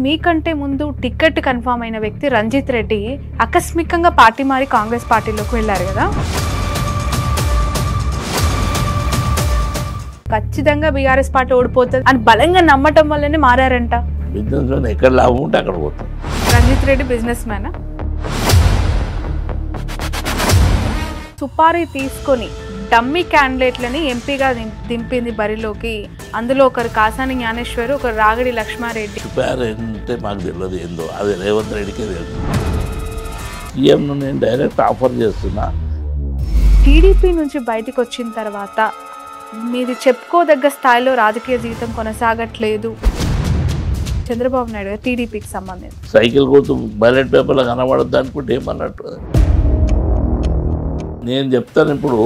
మీకంటే ముందు ticket confirm అయిన వ్యక్తి రంజిత్ రెడ్డి ఆకస్మికంగా పార్టీ మారి కాంగ్రెస్ పార్టీలోకి వెళ్ళారు కదా. ఖచ్చితంగా బీఆర్ఎస్ పార్టీ ఓడిపోతుంది అని బలంగా నమ్మటం వల్లనే మారారంట. బిజినెస్ మ్యాన్ ఎక్కడ లాభం ఉంటే అక్కడ పోతాం. Ranjith Reddy businessman. సుపారీ తీసుకొని డమ్మీ క్యాండిడేట్లని ఎంపీగా దింపింది బరిలోకి. అందులో ఒకరు కాసాని జ్ఞానేశ్వర్, ఒకరు రాగడి లక్ష్మారెడ్డి. సుపారీ అంటే మాకు తెలియదు ఏందో, అది రేవంత్ రెడ్డికే తెలుసు. సీఎంను నేను డైరెక్ట్ ఆఫర్ చేస్తున్నా. టీడీపీ నుంచి బయటకు వచ్చిన తర్వాత మీది చెప్పుకోదగ్గ స్థాయిలో రాజకీయ జీవితం కొనసాగట్లేదు. చంద్రబాబు నాయుడు గారు టీడీపీకి సంబంధించి సైకిల్ గుర్తు బ్యాలెట్ పేపర్లో కనబడద్దు అనుకుంటే ఏమన్నట్టు. నేను చెప్తాను ఇప్పుడు,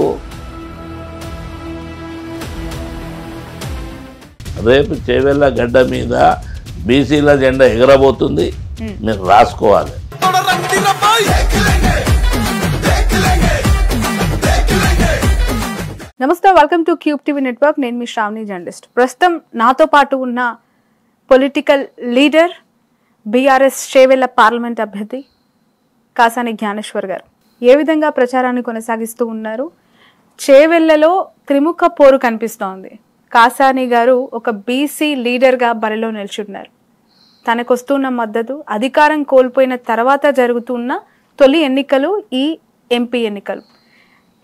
రేపు చేవెళ్ళ గడ్డ మీద బీసీల జెండా ఎగరబోతుంది, మీరు రాసుకోవాలి. నమస్తే, welcome to cube TV network. నేను మీ శ్రావణి జర్నలిస్ట్. ప్రస్తుతం నాతో పాటు ఉన్న political leader, BRS Chevella parliament అభ్యర్థి కాసాని జ్ఞానేశ్వర్ గారు ఏ విధంగా ప్రచారాన్ని కొనసాగిస్తూ ఉన్నారు. చేవెళ్ళలో త్రిముఖ పోరు కనిపిస్తోంది. కాసాని గారు ఒక బీసీ లీడర్గా బరిలో నిల్చున్నారు. తనకు వస్తున్న మద్దతు, అధికారం కోల్పోయిన తర్వాత జరుగుతున్న తొలి ఎన్నికలు, ఈ ఎంపీ ఎన్నికలు,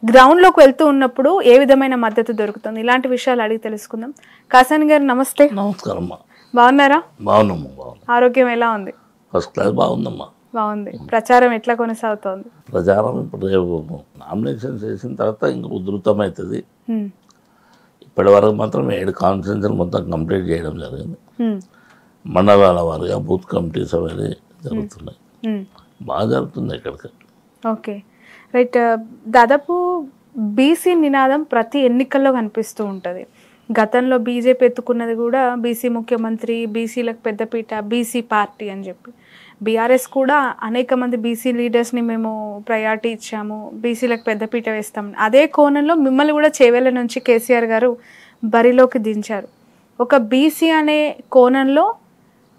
గ్రౌండ్లోకి వెళ్తూ ఉన్నప్పుడు ఏ విధమైన మద్దతు దొరుకుతుంది, ఇలాంటి విషయాలు అడిగి తెలుసుకుందాం. కాసాని గారు నమస్తే. నమస్కారం. బాగున్నారా? బాగున్నామ్మా. ఆరోగ్యం ఎలా ఉంది? First class. బాగుందమ్మా. బాగుంది. ప్రచారం ఎట్లా కొనసాగుతోంది? ప్రచారం ఇప్పుడు రేపు నామినేషన్ చేసిన తర్వాత ఇంకా ఉధృతమవుతుంది. ఇప్పటి వరకు మాత్రం 7 కాన్ఫరెన్స్లు మొత్తం కంప్లీట్ చేయడం జరిగింది. మండలాల వారిగా బూత్ కమిటీస్ అవన్నీ జరుగుతున్నాయి. బాగా జరుగుతుంది ఇక్కడికి. Okay, right. దాదాపు బీసీ నినాదం ప్రతి ఎన్నికల్లో కనిపిస్తూ ఉంటుంది. గతంలో బీజేపీ ఎత్తుకున్నది కూడా బీసీ ముఖ్యమంత్రి, బీసీలకు పెద్దపీట, బీసీ పార్టీ అని చెప్పి. బీఆర్ఎస్ కూడా అనేక మంది బీసీ లీడర్స్ని మేము ప్రయారిటీ ఇచ్చాము, బీసీలకు పెద్దపీట వేస్తాం. అదే కోణంలో మిమ్మల్ని కూడా చేవెళ్ళ నుంచి కేసీఆర్ గారు బరిలోకి దించారు. ఒక బీసీ అనే కోణంలో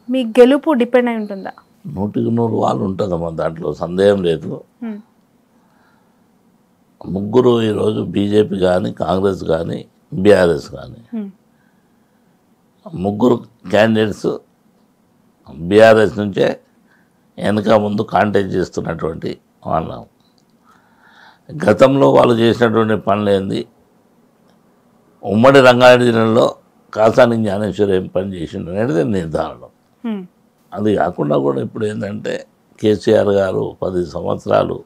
మీ గెలుపు డిపెండ్ అయి ఉంటుందా? 100% వాళ్ళు ఉంటుందమ్మా, దాంట్లో సందేహం లేదు. ముగ్గురు ఈరోజు బీజేపీ కానీ, కాంగ్రెస్ కానీ, బీఆర్ఎస్ కానీ, ముగ్గురు క్యాండిడేట్స్ బీఆర్ఎస్ నుంచే వెనక ముందు కాంటాక్ట్ చేస్తున్నటువంటి వాళ్ళం. గతంలో వాళ్ళు చేసినటువంటి పనులు ఏంది, ఉమ్మడి రంగారెడ్డి జిల్లాలో కాసాని జ్ఞానేశ్వర్ ఏం పని చేసిండు అనేది నిర్ధారణ. అది కాకుండా కూడా ఇప్పుడు ఏంటంటే కేసీఆర్ గారు 10 సంవత్సరాలు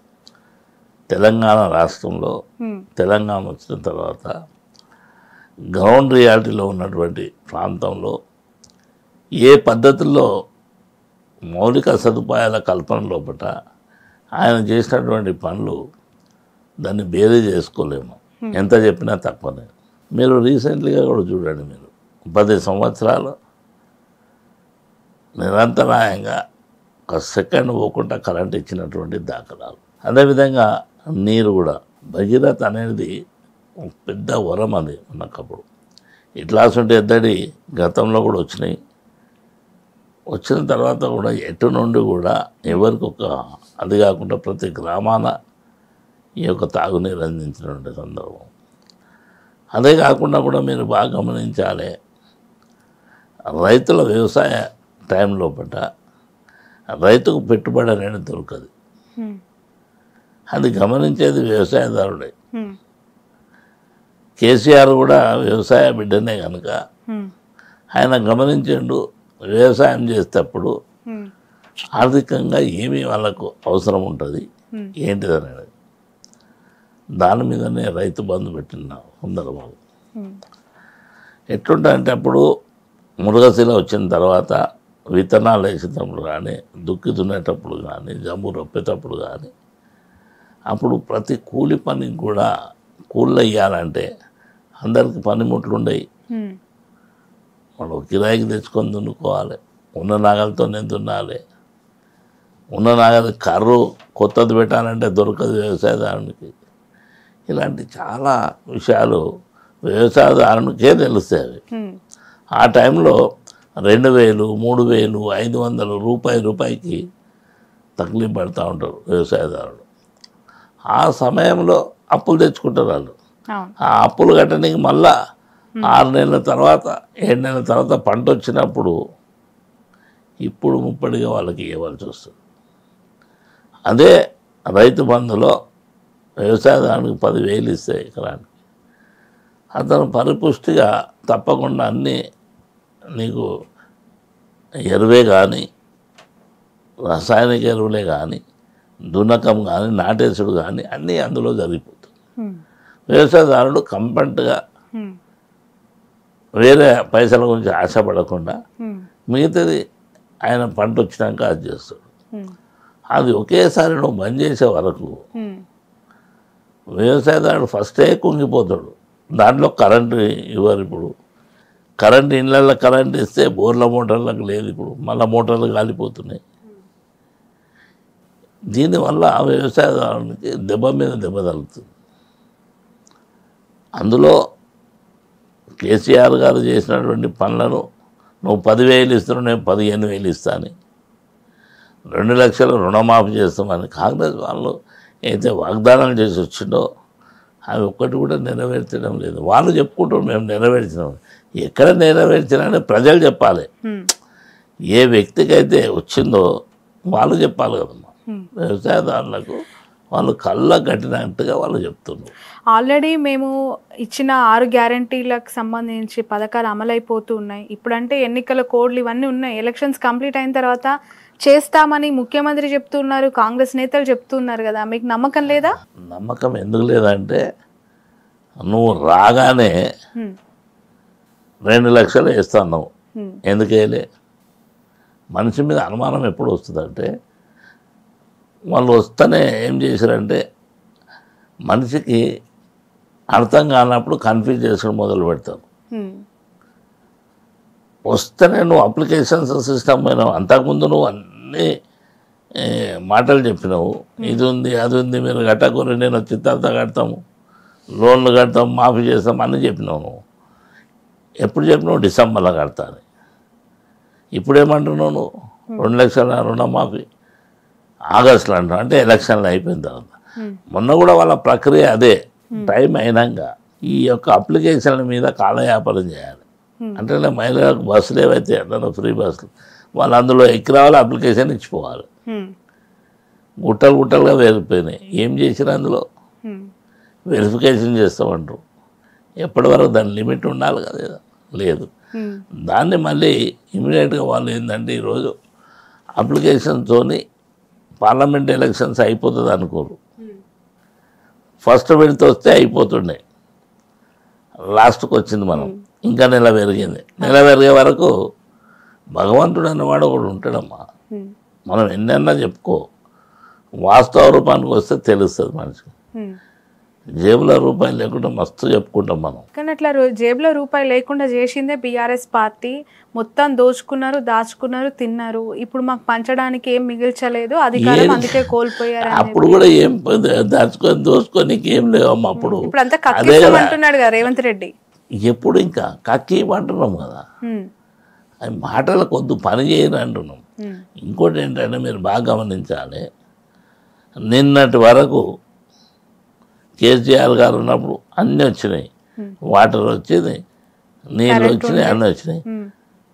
తెలంగాణ రాష్ట్రంలో, తెలంగాణ వచ్చిన తర్వాత గ్రౌండ్ రియాలిటీలో ఉన్నటువంటి ప్రాంతంలో ఏ పద్ధతుల్లో మౌలిక సదుపాయాల కల్పన లోపల ఆయన చేసినటువంటి పనులు దాన్ని బేరీ చేసుకోలేము. ఎంత చెప్పినా తక్కువనే. మీరు రీసెంట్లీగా కూడా చూడండి, మీరు 10 సంవత్సరాలు నిరంతరాయంగా ఒక సెకండ్ పోకుండా కరెంట్ ఇచ్చినటువంటి దాఖలాలు. అదేవిధంగా నీరు కూడా, భగీరథ అనేది పెద్ద వరం. అది మనకప్పుడు ఇట్లాంటి ఎద్దడి గతంలో కూడా వచ్చినాయి. వచ్చిన తర్వాత కూడా ఎటు నుండి కూడా ఎవరికి ఒక, అది కాకుండా ప్రతి గ్రామాన ఈ యొక్క తాగునీరు అందించినటువంటి సందర్భం. అదే కాకుండా కూడా మీరు బాగా గమనించాలి, రైతుల వ్యవసాయ టైం లోపల రైతుకు పెట్టుబడి అనేది దొరకదు. అది గమనించేది వ్యవసాయదారుడే. కేసీఆర్ కూడా వ్యవసాయ బిడ్డనే కనుక ఆయన గమనించిండు, వ్యవసాయం చేసేటప్పుడు ఆర్థికంగా ఏమి వాళ్ళకు అవసరం ఉంటుంది ఏంటిదనేది. దాని మీదనే రైతు బంధు పెట్టిన సందర్భాలు ఎట్లుంటాయంటే, అప్పుడు మురుగశిల వచ్చిన తర్వాత విత్తనాలు వేసేటప్పుడు కానీ, దుక్కి దున్నేటప్పుడు కానీ, జమ్ము రొప్పేటప్పుడు కానీ, అప్పుడు ప్రతి కూలి పనికి కూడా కూళ్ళు వేయాలంటే అందరికి పనిముట్లు ఉండేవి. మనం కిరాయికి తెచ్చుకొని దున్నుకోవాలి, ఉన్న నాగలతోనే దున్నాలి. ఉన్న నాగలి కర్రు కొత్తది పెట్టాలంటే దొరకదు వ్యవసాయదారునికి. ఇలాంటి చాలా విషయాలు వ్యవసాయదారునికే తెలుస్తాయి. ఆ టైంలో 2000, 3000, 500 రూపాయికి తక్లీఫ్ పడుతూ ఉంటారు వ్యవసాయదారులు. ఆ సమయంలో అప్పులు తెచ్చుకుంటారు వాళ్ళు. ఆ అప్పులు కట్టడానికి మళ్ళా 6 నెలల తర్వాత 7 నెలల తర్వాత పంట వచ్చినప్పుడు ఇప్పుడు ముప్పటిగా వాళ్ళకి ఇవ్వాల్సి వస్తుంది. అదే రైతు బంధులో వ్యవసాయదారునికి 10,000 ఇస్తే ఎకరానికి అతను పరిపుష్టిగా తప్పకుండా అన్నీ నీకు ఎరువే కానీ రసాయనిక ఎరువులే కానీ దున్నకం కానీ నాటేసుడు కానీ అన్నీ అందులో జరిగిపోతుంది. వ్యవసాయదారుడు కంపల్ట్గా వేరే పైసల గురించి ఆశపడకుండా మిగతాది ఆయన పంట వచ్చినాక అది చేస్తాడు. అది ఒకేసారి నువ్వు బంద్ చేసే వరకు వ్యవసాయదారుడు ఫస్టే కుంగిపోతాడు. దాంట్లో కరెంటు ఇవ్వరు. ఇప్పుడు కరెంటు ఇళ్ళల్లో కరెంట్ ఇస్తే బోర్ల మోటార్లకు లేదు, ఇప్పుడు మళ్ళీ మోటార్లు కాలిపోతున్నాయి. దీనివల్ల ఆ వ్యవసాయదారునికి దెబ్బ మీద దెబ్బ తగులుతుంది. అందులో కేసీఆర్ గారు చేసినటువంటి పనులను నువ్వు 10,000 ఇస్తున్నావు, నేను 15,000 ఇస్తాను, 2 లక్షలు రుణమాఫీ చేస్తామని కాంగ్రెస్ వాళ్ళు అయితే వాగ్దానాలు చేసి వచ్చిండో అవి ఒక్కటి కూడా నెరవేర్చడం లేదు. వాళ్ళు చెప్పుకుంటారు మేము నెరవేర్చినాం. ఎక్కడ నెరవేర్చినా ప్రజలు చెప్పాలి. ఏ వ్యక్తికైతే వచ్చిందో వాళ్ళు చెప్పాలి కదమ్మా. వ్యవసాయదారులకు వాళ్ళు కళ్ళ కట్టినట్టుగా వాళ్ళు చెప్తున్నారు. ఆల్రెడీ మేము ఇచ్చిన 6 గ్యారంటీలకు సంబంధించి పథకాలు అమలైపోతూ ఉన్నాయి. ఇప్పుడంటే ఎన్నికల కోడ్లు ఇవన్నీ ఉన్నాయి. ఎలక్షన్స్ కంప్లీట్ అయిన తర్వాత చేస్తామని ముఖ్యమంత్రి చెప్తున్నారు, కాంగ్రెస్ నేతలు చెప్తున్నారు కదా, మీకు నమ్మకం లేదా? నమ్మకం ఎందుకు లేదంటే నువ్వు రాగానే 2 లక్షలు వేస్తున్నావు. ఎందుకేలే? మనిషి మీద అనుమానం ఎప్పుడు వస్తుందంటే వాళ్ళు వస్తేనే ఏం చేశారంటే మనిషికి అర్థం కానప్పుడు కన్ఫ్యూజ్ చేసుకుని మొదలు పెడతావు. వస్తేనే నువ్వు అప్లికేషన్స్ సిస్టమ్ పోయినావు. అంతకుముందు నువ్వు అన్నీ మాటలు చెప్పినావు, ఇది ఉంది అది ఉంది, మీరు కట్టకూర నేను వచ్చి తర్వాత కడతాము, లోన్లు కడతాము, మాఫీ చేస్తాం అన్నీ చెప్పినావు. నువ్వు ఎప్పుడు చెప్పినావు? డిసెంబర్లో కడతాను. ఇప్పుడు ఏమంటున్నావు నువ్వు? 2 లక్షల రుణమాఫీ ఆగస్టులో అంటావు. అంటే ఎలక్షన్లు అయిపోయిన తర్వాత. మొన్న కూడా వాళ్ళ ప్రక్రియ అదే. టైం అయినాక ఈ యొక్క అప్లికేషన్ల మీద కాలయాపనం చేయాలి. అంటే మహిళలకు బస్సులు ఏవైతే అంటారో ఫ్రీ బస్సులు, వాళ్ళు అందులో ఎక్కి రావాలి, అప్లికేషన్ ఇచ్చిపోవాలి. గుట్టలుగా వేరిపోయినాయి. ఏం చేసినా అందులో వెరిఫికేషన్ చేస్తామంటారు. ఎప్పటి వరకు దాని లిమిట్ ఉండాలి కదా, లేదు. దాన్ని మళ్ళీ ఇమీడియట్గా వాళ్ళు ఏంటంటే ఈరోజు అప్లికేషన్తో పార్లమెంట్ ఎలక్షన్స్ అయిపోతుంది అనుకోరు. ఫస్ట్ విడత వస్తే అయిపోతుండే, లాస్ట్కి వచ్చింది మనం ఇంకా నెల పెరిగింది. నెల పెరిగే వరకు భగవంతుడు అన్నవాడు ఒకడు ఉంటాడమ్మా. మనం ఎన్నన్నా చెప్పుకో, వాస్తవ రూపానికి వస్తే తెలుస్తుంది మనిషికి. జేబులో రూపాయి లేకుండా మస్తు చెప్పుకుంటాం మనం. కానీ అట్లా జేబులో రూపాయి లేకుండా చేసిందే బీఆర్ఎస్ పార్టీ. మొత్తం దోచుకున్నారు, దాచుకున్నారు, తిన్నారు. ఇప్పుడు మాకు పంచడానికి ఏం మిగిల్చలేదు, అధికారం అందుకే కోల్పోయారు. అప్పుడు కూడా ఏం దాచుకొని దోచుకొని ఏం లేవమ్మా. అప్పుడు అంతా కక్కిస్తామంటున్నాడు కదా రేవంత్ రెడ్డి. ఎప్పుడు ఇంకా కక్కి అంటున్నాం కదా, అవి మాటలు కొద్ది పని చేయని అంటున్నాం. ఇంకోటి ఏంటంటే మీరు బాగా గమనించాలి, నిన్నటి వరకు కేసీఆర్ గారు ఉన్నప్పుడు అన్నీ వచ్చినాయి, వాటర్ వచ్చింది, నీళ్ళు వచ్చినాయి, అన్నీ వచ్చినాయి.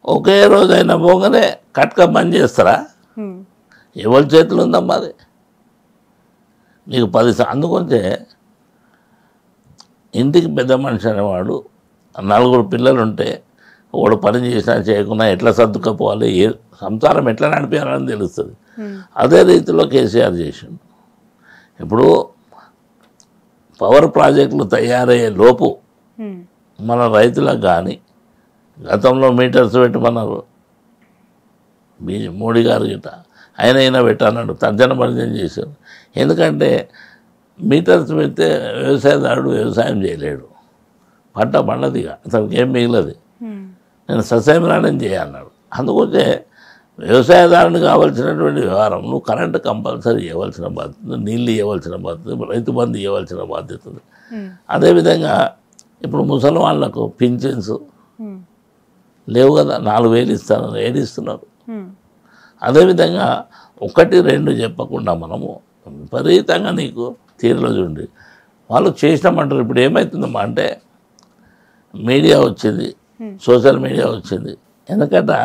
ఒకే రోజైనా పోగానే కట్క బంద్ చేస్తారా? ఎవరి చేతులు ఉందమ్మా అది? నీకు 10 అందుకొంటే ఇంటికి పెద్ద మనిషి అనేవాడు 4 పిల్లలు ఉంటే వాడు పని చేసినా చేయకుండా ఎట్లా సర్దుకపోవాలి, ఏ సంసారం ఎట్లా నడిపేయాలని తెలుస్తుంది. అదే రీతిలో కేసీఆర్ చేసిండు. ఇప్పుడు పవర్ ప్రాజెక్టులు తయారయ్యే లోపు మన రైతులకు కానీ గతంలో మీటర్స్ పెట్టమన్నారు మోడీ గారు గిట్ట, అయినా పెట్టన్నాడు, తర్జన చేశారు. ఎందుకంటే మీటర్స్ పెడితే వ్యవసాయదారుడు వ్యవసాయం చేయలేడు, పంట పండదిగా, అతనికి ఏం మిగిలదు. నేను సస్యమిరాణం చేయన్నాడు. అందుకొచ్చే వ్యవసాయదారుని కావాల్సినటువంటి వ్యవహారం నువ్వు కరెంటు కంపల్సరీ ఇవ్వాల్సిన బాధ్యత, నీళ్ళు ఇవ్వాల్సిన బాధ్యత, రైతు బంధు ఇవ్వాల్సిన బాధ్యత. అదేవిధంగా ఇప్పుడు ముసలి వాళ్ళకు పింఛన్స్ లేవు కదా, 4,000 ఇస్తాను, ఏది ఇస్తున్నారు? అదేవిధంగా 1, 2 చెప్పకుండా మనము విపరీతంగా నీకు తీరులో చూడండి వాళ్ళు చేసినామంటారు. ఇప్పుడు ఏమవుతుందమ్మా అంటే మీడియా వచ్చింది, సోషల్ మీడియా వచ్చింది. ఎందుకంటే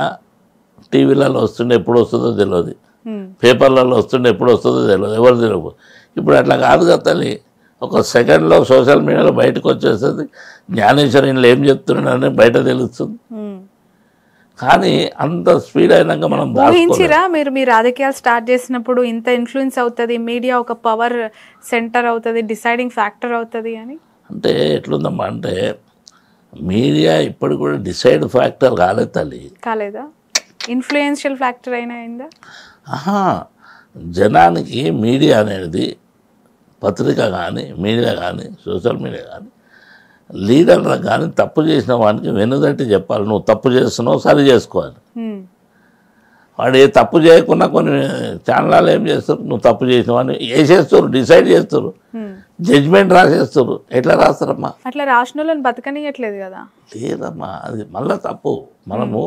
టీవీలలో వస్తుండే ఎప్పుడు వస్తుందో తెలియదు, పేపర్లలో వస్తుండే ఎప్పుడు వస్తుందో తెలియదు, ఎవరు తెలియదు. ఇప్పుడు అట్లా కాదు కదా తల్లి, ఒక సెకండ్లో సోషల్ మీడియాలో బయటకు వచ్చేస్తుంది. జ్ఞానేశ్వరిలో ఏం చెప్తున్నాడని బయట తెలుస్తుంది. కానీ అంత స్పీడ్ అయినాక మనం ఊహించిరా మీరు మీ రాజకీయాలు స్టార్ట్ చేసినప్పుడు ఇంత ఇన్ఫ్లుయెన్స్ అవుతుంది, మీడియా ఒక పవర్ సెంటర్ అవుతుంది, డిసైడింగ్ ఫ్యాక్టర్ అవుతుంది అని? అంటే ఎట్లుందమ్మా అంటే మీడియా ఇప్పుడు కూడా డిసైడ్ ఫ్యాక్టర్ కాలేదు తల్లి. కాలేదా? ఇన్ఫ్లుయెన్షియల్ ఫ్యాక్టర్ అయినా అయిందా? జనానికి మీడియా అనేది, పత్రిక కానీ మీడియా కానీ సోషల్ మీడియా కానీ లీడర్లకు కానీ తప్పు చేసిన వానికి వెనుదట్టి చెప్పాలి, నువ్వు తప్పు చేస్తున్నావు సరి చేసుకోవాలి. వాడు ఏ తప్పు చేయకుండా కొన్ని ఛానళ్ళు ఏం చేస్తారు, నువ్వు తప్పు చేసిన వాడిని వేసేస్తారు, డిసైడ్ చేస్తారు, జడ్జ్మెంట్ రాసేస్తారు. ఎట్లా రాస్తారమ్మా? అట్లా రాసిన వాళ్ళని బతకనియట్లేదు కదా. లేదమ్మా, అది మళ్ళీ తప్పు. మనము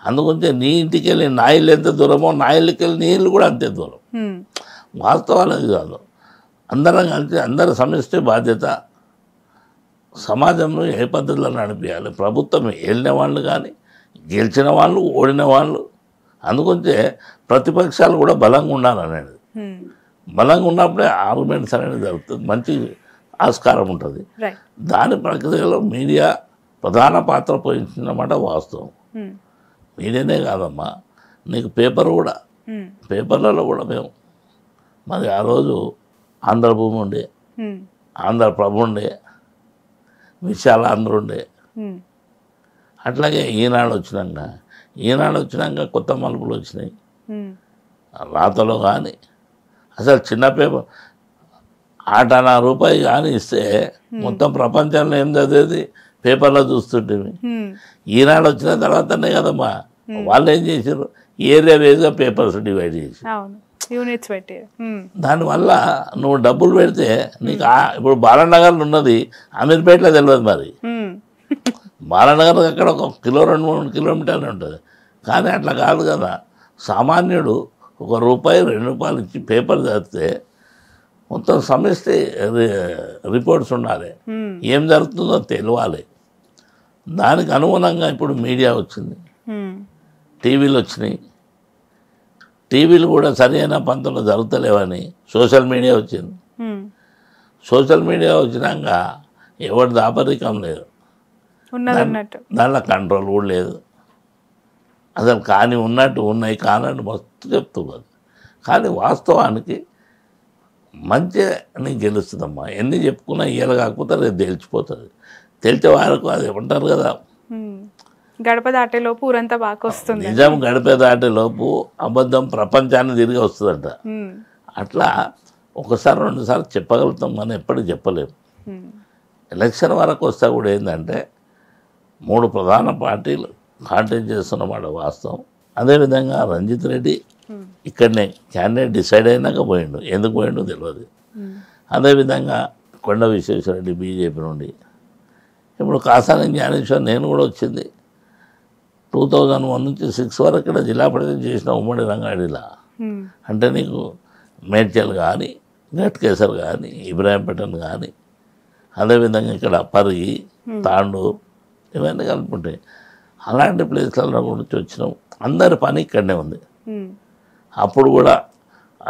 అందుగురించి నీ ఇంటికి వెళ్ళి నా ఇల్లు ఎంత దూరమో నా ఇల్లుకి వెళ్ళి నీ ఇల్లు కూడా అంతే దూరం. వాస్తవాలు అది కాదు. అందరం కలిసి అందరి సమిష్టి బాధ్యత సమాజంలో ఏ పద్ధతిలో నడిపించాలి. ప్రభుత్వం వెళ్ళిన వాళ్ళు కానీ గెలిచిన వాళ్ళు ఓడిన వాళ్ళు, అందుకొంచే ప్రతిపక్షాలు కూడా బలంగా ఉండాలనేది. బలంగా ఉన్నప్పుడే ఆర్గ్యుమెంట్స్ అనేది జరుగుతుంది, మంచి ఆస్కారం ఉంటుంది. దాని ప్రక్రియలో మీడియా ప్రధాన పాత్ర పోషించినమాట వాస్తవం. మీడియానే కాదమ్మా, నీకు పేపర్ కూడా, పేపర్లలో కూడా మేము మరి ఆ రోజు ఆంధ్రభూమి ఉండే, ఆంధ్రప్రభ ఉండే, విశాల ఆంధ్ర ఉండే. అట్లాగే ఈనాడు వచ్చినాక కొత్త మలుపులు వచ్చినాయి. రాతలో కానీ అసలు చిన్న పేపర్ ₹1 కానీ ఇస్తే మొత్తం ప్రపంచంలో ఏం చదివేది పేపర్లో చూస్తుంటేవి. ఈనాడు వచ్చిన తర్వాతనే కదమ్మా వాళ్ళు ఏం చేశారు, ఏరియా వేస్గా పేపర్స్ డివైడ్ చేసి యూనిట్స్ పెట్టి, దానివల్ల నువ్వు డబ్బులు పెడితే నీకు ఇప్పుడు బాలనగర్లో ఉన్నది అమీర్పేటలో తెలియదు. మరి బాలనగర్ అక్కడ 1 కిలో 2-3 కిలోమీటర్లు ఉంటుంది. కానీ అట్లా కాదు కదా, సామాన్యుడు ₹1 ₹2 ఇచ్చి పేపర్ చదివితే మొత్తం సమిష్టి రిపోర్ట్స్ ఉండాలి, ఏం జరుగుతుందో తెలియాలి. దానికి అనుగుణంగా ఇప్పుడు మీడియా వచ్చింది, టీవీలు వచ్చినాయి. టీవీలు కూడా సరైన పంతంలో జరుగుతలేవని సోషల్ మీడియా వచ్చింది. సోషల్ మీడియా వచ్చినాక ఎవరి దాపరికం లేదు, దాంట్లో కంట్రోల్ కూడా లేదు. అసలు కానీ ఉన్నట్టు ఉన్నాయి, కానట్టు మస్తు చెప్తున్నారు. కానీ వాస్తవానికి మంచిగా గెలుస్తుందమ్మా. ఎన్ని చెప్పుకున్నా ఇయ్యాలి, కాకపోతే రేపు తెలిసిపోతుంది. తెలిసే వరకు అది ఏమంటారు కదా, గడప దాటేలోపు ఊరంతా బాగా వస్తుంది. నిజం గడప దాటేలోపు అబద్ధం ప్రపంచాన్ని తిరిగి వస్తుందంట. అట్లా 1-2 సార్లు చెప్పగలుగుతాం, మనం ఎప్పటికీ చెప్పలేము. ఎలక్షన్ వరకు వస్తే కూడా ఏంటంటే 3 ప్రధాన పార్టీలు కాంటెస్ట్ చేస్తున్నమాట వాస్తవం. అదేవిధంగా రంజిత్ రెడ్డి ఇక్కడనే క్యాండిడేట్ డిసైడ్ అయినాక పోయిండు, ఎందుకు పోయిండో తెలియదు. అదేవిధంగా కొండ విశ్వేశ్వరరెడ్డి బీజేపీ నుండి, ఇప్పుడు కాసాని జ్ఞానేశ్వర్ నేను కూడా వచ్చింది 2001 నుంచి 6 వరకు ఇక్కడ జిల్లా పరిషత్ చేసిన ఉమ్మడి రంగారెడ్డిలా. అంటే నీకు మేడ్చల్ కానీ ఘట్కేసర్ కానీ ఇబ్రాహీంపట్నం కానీ అదేవిధంగా ఇక్కడ పరిగి తాండూరు ఇవన్నీ కలుపుకుంటాయి. అలాంటి ప్లేస్లలో నుంచి వచ్చినాం. అందరి పని ఇక్కడనే ఉంది. అప్పుడు కూడా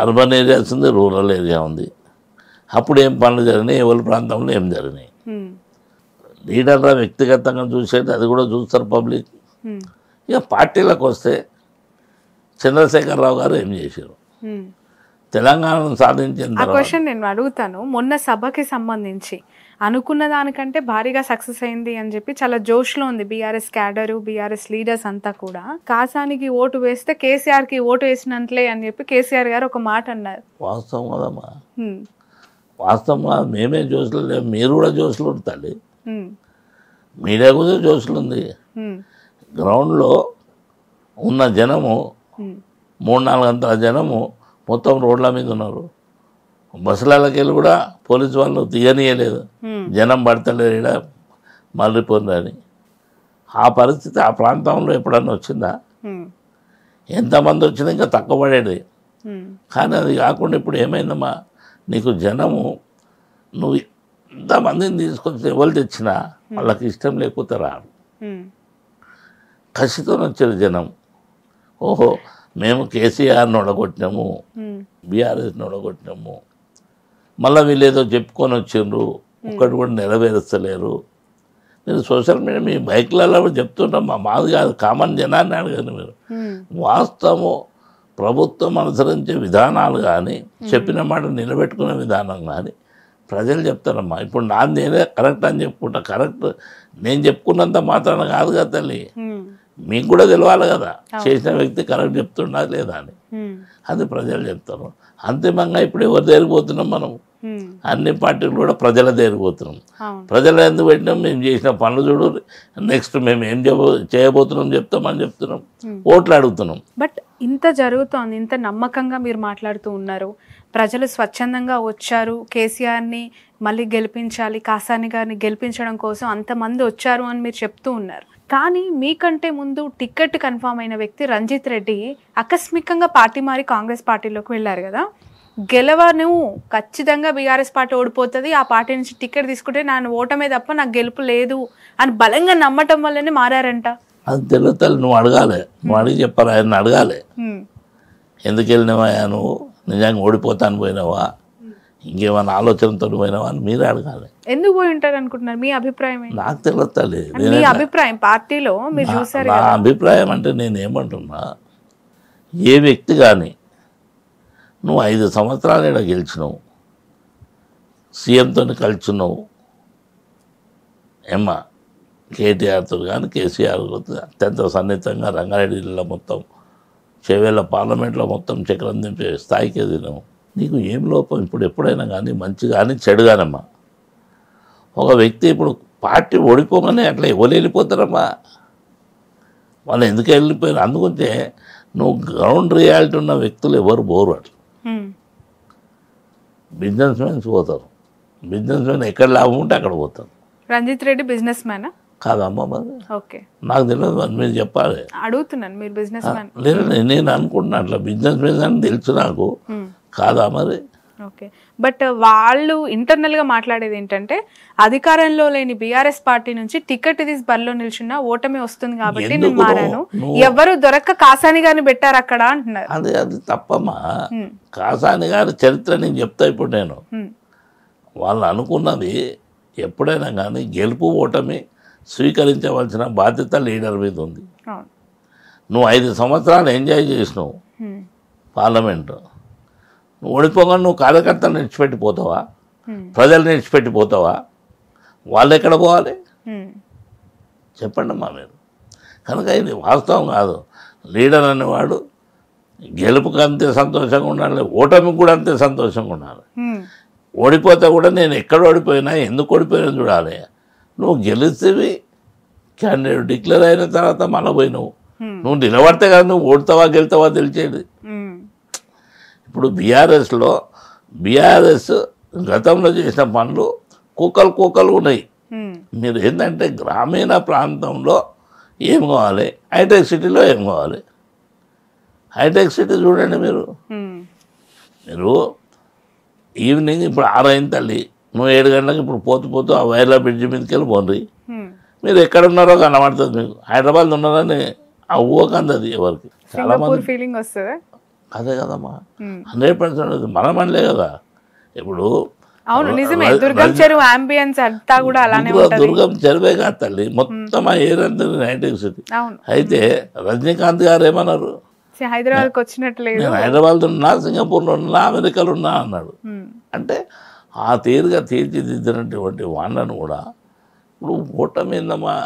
అర్బన్ ఏరియాస్ ఉంది, రూరల్ ఏరియా ఉంది. అప్పుడు ఏం పనులు జరిగినాయి, ఎవరి ప్రాంతంలో ఏం జరిగినాయి, లీడర్గా వ్యక్తిగతంగా చూసేది అది కూడా చూస్తారు పబ్లిక్. ఇక పార్టీలకు వస్తే చంద్రశేఖరరావు గారు ఏం చేశారు, తెలంగాణను సాధించిన క్వశ్చన్ నేను అడుగుతాను. మొన్న సభకి సంబంధించి అనుకున్న దానికంటే భారీగా సక్సెస్ అయింది అని చెప్పి చాలా జోష్లో ఉంది బీఆర్ఎస్ క్యాడరు, బీఆర్ఎస్ లీడర్స్ అంతా కూడా. కాసానికి ఓటు వేస్తే కేసీఆర్కి ఓటు వేసినట్లే అని చెప్పి కేసీఆర్ గారు ఒక మాట అన్నారు. వాస్తవం కదమ్మా, వాస్తవంగా మేమే జోష్లు లేవు, మీరు కూడా జోష్లు ఉంటాలి, మీడియా కూడా జోష్లు ఉంది. గ్రౌండ్లో ఉన్న జనము 3-4 గంటల జనము మొత్తం రోడ్ల మీద ఉన్నారు. బస్సులకి వెళ్ళి కూడా పోలీసు వాళ్ళు తీయనీయలేదు, జనం పడతలేరు ఇక్కడ మళ్ళీపోయిందని. ఆ పరిస్థితి ఆ ప్రాంతంలో ఎప్పుడన్నా వచ్చిందా? ఎంతమంది వచ్చినా ఇంకా తక్కువ పడేది. కానీ అది కాకుండా ఇప్పుడు ఏమైందమ్మా, నీకు జనము నువ్వు ఎంతమందిని తీసుకొచ్చి ఎవరు తెచ్చినా వాళ్ళకి ఇష్టం లేకపోతే రారు. కసితో వచ్చారు జనం. ఓహో మేము కేసీఆర్ని ఒడగొట్టినాము, బీఆర్ఎస్ని ఒడగొట్టినాము, మళ్ళీ వీళ్ళు ఏదో చెప్పుకొని వచ్చిండ్రు, ఒక్కటి కూడా నెరవేరుస్తలేరు. మీరు సోషల్ మీడియా మీ బైక్లలో చెప్తుంటాం, మాది కాదు, కామన్ జనాన్ని అడగండి మీరు. వాస్తవము ప్రభుత్వం అనుసరించే విధానాలు కానీ చెప్పిన మాట నిలబెట్టుకునే విధానం కానీ ప్రజలు చెప్తారమ్మా. ఇప్పుడు నాది నేనే కరెక్ట్ అని చెప్పుకుంటా. కరెక్ట్ నేను చెప్పుకున్నంత మాత్రాన కాదు కదా తల్లి, మీకు కూడా తెలియాలి కదా చేసిన వ్యక్తి కరెక్ట్ చెప్తున్నా లేదా అని. అది ప్రజలు చెప్తారు. అంతిమంగా ఇప్పుడు ఎవరి దగ్గరికి పోతున్నాం మనం? అన్ని పార్టీలు కూడా ప్రజల దగ్గరికి పోతున్నాం. ప్రజలు ఎందుకు పెట్టినాం? మేము చేసిన పనులు చూడు, నెక్స్ట్ మేము ఏం చేయబోతున్నాం చెప్తామని చెప్తున్నాం, ఓట్లు అడుగుతున్నాం. బట్ ఇంత జరుగుతోంది, ఇంత నమ్మకంగా మీరు మాట్లాడుతూ ఉన్నారు, ప్రజలు స్వచ్ఛందంగా వచ్చారు, కేసీఆర్ని మళ్ళీ గెలిపించాలి, కాసాని గారిని గెలిపించడం కోసం అంతమంది వచ్చారు అని మీరు చెప్తూ ఉన్నారు. కానీ మీకంటే ముందు టికెట్ కన్ఫామ్ అయిన వ్యక్తి రంజిత్ రెడ్డి ఆకస్మికంగా పార్టీ మారి కాంగ్రెస్ పార్టీలోకి వెళ్ళారు కదా. గెలవను ఖచ్చితంగా బీఆర్ఎస్ పార్టీ ఓడిపోతుంది, ఆ పార్టీ నుంచి టికెట్ తీసుకుంటే నా ఓటమే తప్ప నాకు గెలుపు లేదు అని బలంగా నమ్మటం వల్లనే మారారంట. అది తెలుగుతాను, నువ్వు అడగాలి, నువ్వు అడిగి చెప్పాలి, ఆయన అడగాలి. ఎందుకు వెళ్ళినావా నువ్వు, నిజంగా ఓడిపోతాను పోయినావా, ఇంకేమైనా ఆలోచనతో పోయినావా అని మీరే అడగాలి. ఎందుకు పోయి ఉంటారు అనుకుంటున్నారు? మీ అభిప్రాయం నాకు తెలుస్తుంది. మీ అభిప్రాయం పార్టీలో మీరు చూసారు. నా అభిప్రాయం అంటే నేను ఏమంటున్నా, ఏ వ్యక్తి కానీ నువ్వు 5 సంవత్సరాలు ఇక్కడ గెలిచినావు, సీఎంతో కలిసినావు, ఏమ్మా కేటీఆర్తో కానీ కేసీఆర్ అత్యంత సన్నిహితంగా రంగారెడ్డి జిల్లా మొత్తం చేవేళ్ళ పార్లమెంట్లో మొత్తం చక్రం దింపే స్థాయికి ఎదిగినావు. నీకు ఏం లోపం? ఇప్పుడు ఎప్పుడైనా కానీ మంచి కానీ చెడు కానమ్మా, ఒక వ్యక్తి ఇప్పుడు పార్టీ ఓడిపోగానే అట్లా ఎవరు వెళ్ళిపోతారమ్మా, వాళ్ళు ఎందుకు వెళ్ళిపోయారు? అందుకుంటే నువ్వు గ్రౌండ్ రియాలిటీ ఉన్న వ్యక్తులు ఎవరు పోరు. అట్లా బిజినెస్ మ్యాన్స్ పోతారు. బిజినెస్ మ్యాన్ ఎక్కడ లాభం ఉంటే అక్కడ పోతారు. రంజిత్ రెడ్డి బిజినెస్ మ్యాన్ కాదమ్మా, మరి ఓకే నాకు తెలియదు, మరి మీరు చెప్పాలి. అడుగుతున్నాను, మీరు బిజినెస్ మ్యాన్ లేదు, నేను అనుకుంటున్నా అట్లా బిజినెస్ మ్యాన్ అని తెలుసు నాకు, కాదా మరి? ఓకే. బట్ వాళ్ళు ఇంటర్నల్ గా మాట్లాడేది ఏంటంటే అధికారంలో లేని బీఆర్ఎస్ పార్టీ నుంచి టికెట్ తీసి బరిలో నిల్చున్నా ఓటమి వస్తుంది కాబట్టి నేను మారాను, ఎవరు దొరక్క కాసాని గారిని పెట్టారు అక్కడ అంటున్నారు. అది తప్పమ్మా. కాసాని గారి చరిత్ర నేను చెప్తా. ఇప్పుడు నేను వాళ్ళు అనుకున్నది ఎప్పుడైనా కానీ గెలుపు ఓటమి స్వీకరించవలసిన బాధ్యత లీడర్ మీద ఉంది. నువ్వు 5 సంవత్సరాలు ఎంజాయ్ చేసినావు పార్లమెంటు, నువ్వు ఓడిపోగానే నువ్వు కార్యకర్తలు నిడిచిపెట్టిపోతావా? ప్రజలు నిడిచిపెట్టిపోతావా? వాళ్ళు ఎక్కడ పోవాలి చెప్పండి అమ్మా మీరు. కనుక ఇది వాస్తవం కాదు. లీడర్ అనేవాడు గెలుపుకి అంతే సంతోషంగా ఉండాలి, ఓటమికి కూడా అంతే సంతోషంగా ఉండాలి. ఓడిపోతే కూడా నేను ఎక్కడ ఓడిపోయినా ఎందుకు ఓడిపోయినా చూడాలి. నువ్వు గెలిస్తేవి క్యాండిడేట్ డిక్లేర్ అయిన తర్వాత మళ్ళీ పోయినావు, నువ్వు నిలబడితే కదా నువ్వు ఓడతావా గెలుతావా తెలిసేది. ఇప్పుడు బీఆర్ఎస్ గతంలో చేసిన పనులు కుక్కలు ఉన్నాయి. మీరు ఏంటంటే గ్రామీణ ప్రాంతంలో ఏం కావాలి, హైటెక్ సిటీలో ఏం కావాలి. హైటెక్ సిటీ చూడండి మీరు ఈవినింగ్ ఇప్పుడు 6 అయింది తల్లి, నువ్వు 7 గంటలకు ఇప్పుడు పోతూ ఆ వైర్ల బ్రిడ్జి మీదకి వెళ్ళి పోండి, మీరు ఎక్కడున్నారో కనబడుతుంది మీకు. హైదరాబాద్ ఉన్నారని ఆ ఊహకు అందది ఎవరికి. చాలా మంది ఫీలింగ్ వస్తుంది. అదే కదమ్మా, 100% మనమనలే కదా. ఇప్పుడు దుర్గం చెరువే కాదు తల్లి, మొత్తం ఆ ఏరంతా హైటెక్ సిటీ. అయితే రజనీకాంత్ గారు ఏమన్నారు, హైదరాబాద్కి వచ్చినట్లేదు, నేను హైదరాబాద్లో ఉన్నా, సింగపూర్లో ఉన్నా, అమెరికాలో ఉన్నా అన్నాడు. అంటే ఆ తీరుగా తీర్చిదిద్దినటువంటి వాళ్ళను కూడా ఇప్పుడు ఓటమి ఏందమ్మా,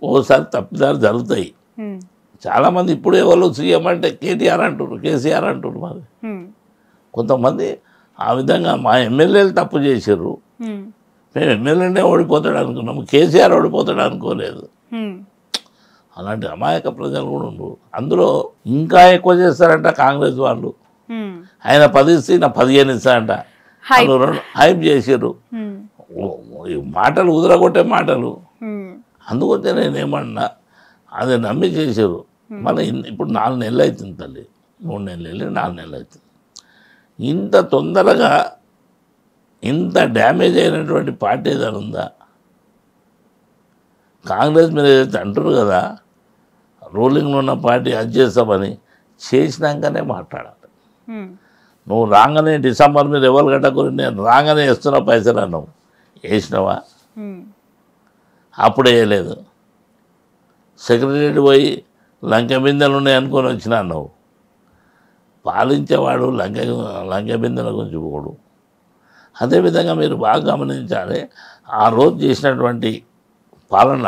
ఓసారి తప్పిదారు జరుగుతాయి. చాలామంది ఇప్పుడు ఎవరు సీఎం అంటే కేటీఆర్ అంటున్నారు, కేసీఆర్ అంటున్నారు. మరి కొంతమంది ఆ విధంగా మా ఎమ్మెల్యేలు తప్పు చేశారు, మేము ఎమ్మెల్యేనే ఓడిపోతాడు అనుకున్నాము, కేసీఆర్ ఓడిపోతాడు అనుకోలేదు. అలాంటి అమాయక ప్రజలు కూడా ఉండరు. అందులో ఇంకా ఎక్కువ చేస్తారంట కాంగ్రెస్ వాళ్ళు. ఆయన 10 ఇస్తే నా 15 ఇస్తారంట, హైప్ చేసారు. మాటలు ఉదరగొట్టే మాటలు. అందుకొచ్చే నేనేమన్నా అది నమ్మి చేశారు. మళ్ళీ ఇప్పుడు 4 నెలలు అవుతుంది తల్లి, 3 నెలలు వెళ్ళి 4 నెలలు అవుతుంది. ఇంత తొందరగా ఇంత డ్యామేజ్ అయినటువంటి పార్టీ ఏదైనా ఉందా? కాంగ్రెస్ మీరు ఏదైతే అంటారు కదా రూలింగ్లో ఉన్న పార్టీ అది చేస్తామని, చేసినాకనే మాట్లాడాలి. నువ్వు రాగానే డిసెంబర్ మీరు ఎవరు కట్టకూడదు, నేను రాగానే వేస్తున్నా పైసలు అన్నావు, వేసినావా? అప్పుడు వేయలేదు. సెక్రటరీ పోయి లంక బిందెలు ఉన్నాయి అనుకొని వచ్చినా అన్నావు. పాలించేవాడు లంక బిందెల గురించి పోడు. అదేవిధంగా మీరు బాగా గమనించాలి, ఆ రోజు చేసినటువంటి పాలన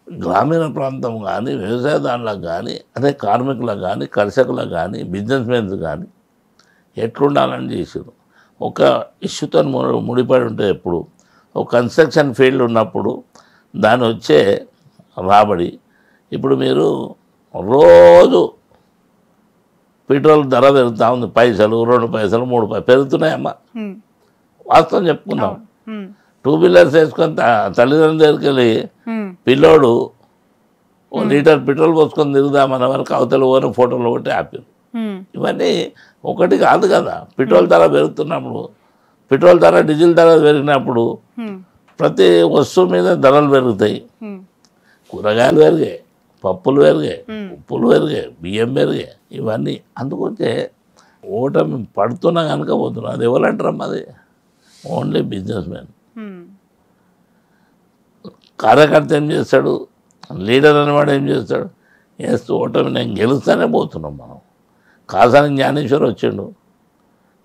గ్రామీణ ప్రాంతం కానీ, వ్యవసాయదారులకు కానీ, అదే కార్మికులకు కానీ, కర్షకులకు కానీ, బిజినెస్ మెన్స్ కానీ ఎట్లుండాలని చేసారు. ఒక ఇష్యూతో ముడిపడి ఉంటే ఎప్పుడు ఒక కన్స్ట్రక్షన్ ఫీల్డ్ ఉన్నప్పుడు దాని వచ్చే రాబడి, ఇప్పుడు మీరు రోజు పెట్రోల్ ధర పెరుగుతూ ఉంది, పైసలు 2 పైసలు 3 పైసలు పెరుగుతున్నాయమ్మా. వాస్తవం చెప్పుకుందాం. 2 వీలర్స్ వేసుకొని తల్లిదండ్రుల దగ్గరికి వెళ్ళి పిల్లోడు 1 లీటర్ పెట్రోల్ పోసుకొని తిరుగుదామన్న వరకు అవతల ఓన ఫోటోలు ఒకటి ఆపారు. ఇవన్నీ ఒకటి కాదు కదా. పెట్రోల్ ధర పెరుగుతున్నప్పుడు, పెట్రోల్ ధర డీజిల్ ధర పెరిగినప్పుడు ప్రతి వస్తువు మీద ధరలు పెరుగుతాయి. కూరగాయలు పెరిగాయి, పప్పులు పెరిగాయి, ఉప్పులు పెరిగాయి, బియ్యం పెరిగాయి. ఇవన్నీ అందుకొచ్చే ఓటమి పడుతున్నా కనుక పోతున్నా. అది ఎవరంటారమ్మా? అది ఓన్లీ బిజినెస్ మ్యాన్. కార్యకర్త ఏం చేస్తాడు, లీడర్ అనేవాడు ఏం చేస్తాడు, వేస్తూ ఓటమి నేను గెలుస్తానే పోతున్నాం మనం. కాసాని జ్ఞానేశ్వర్ వచ్చిండు.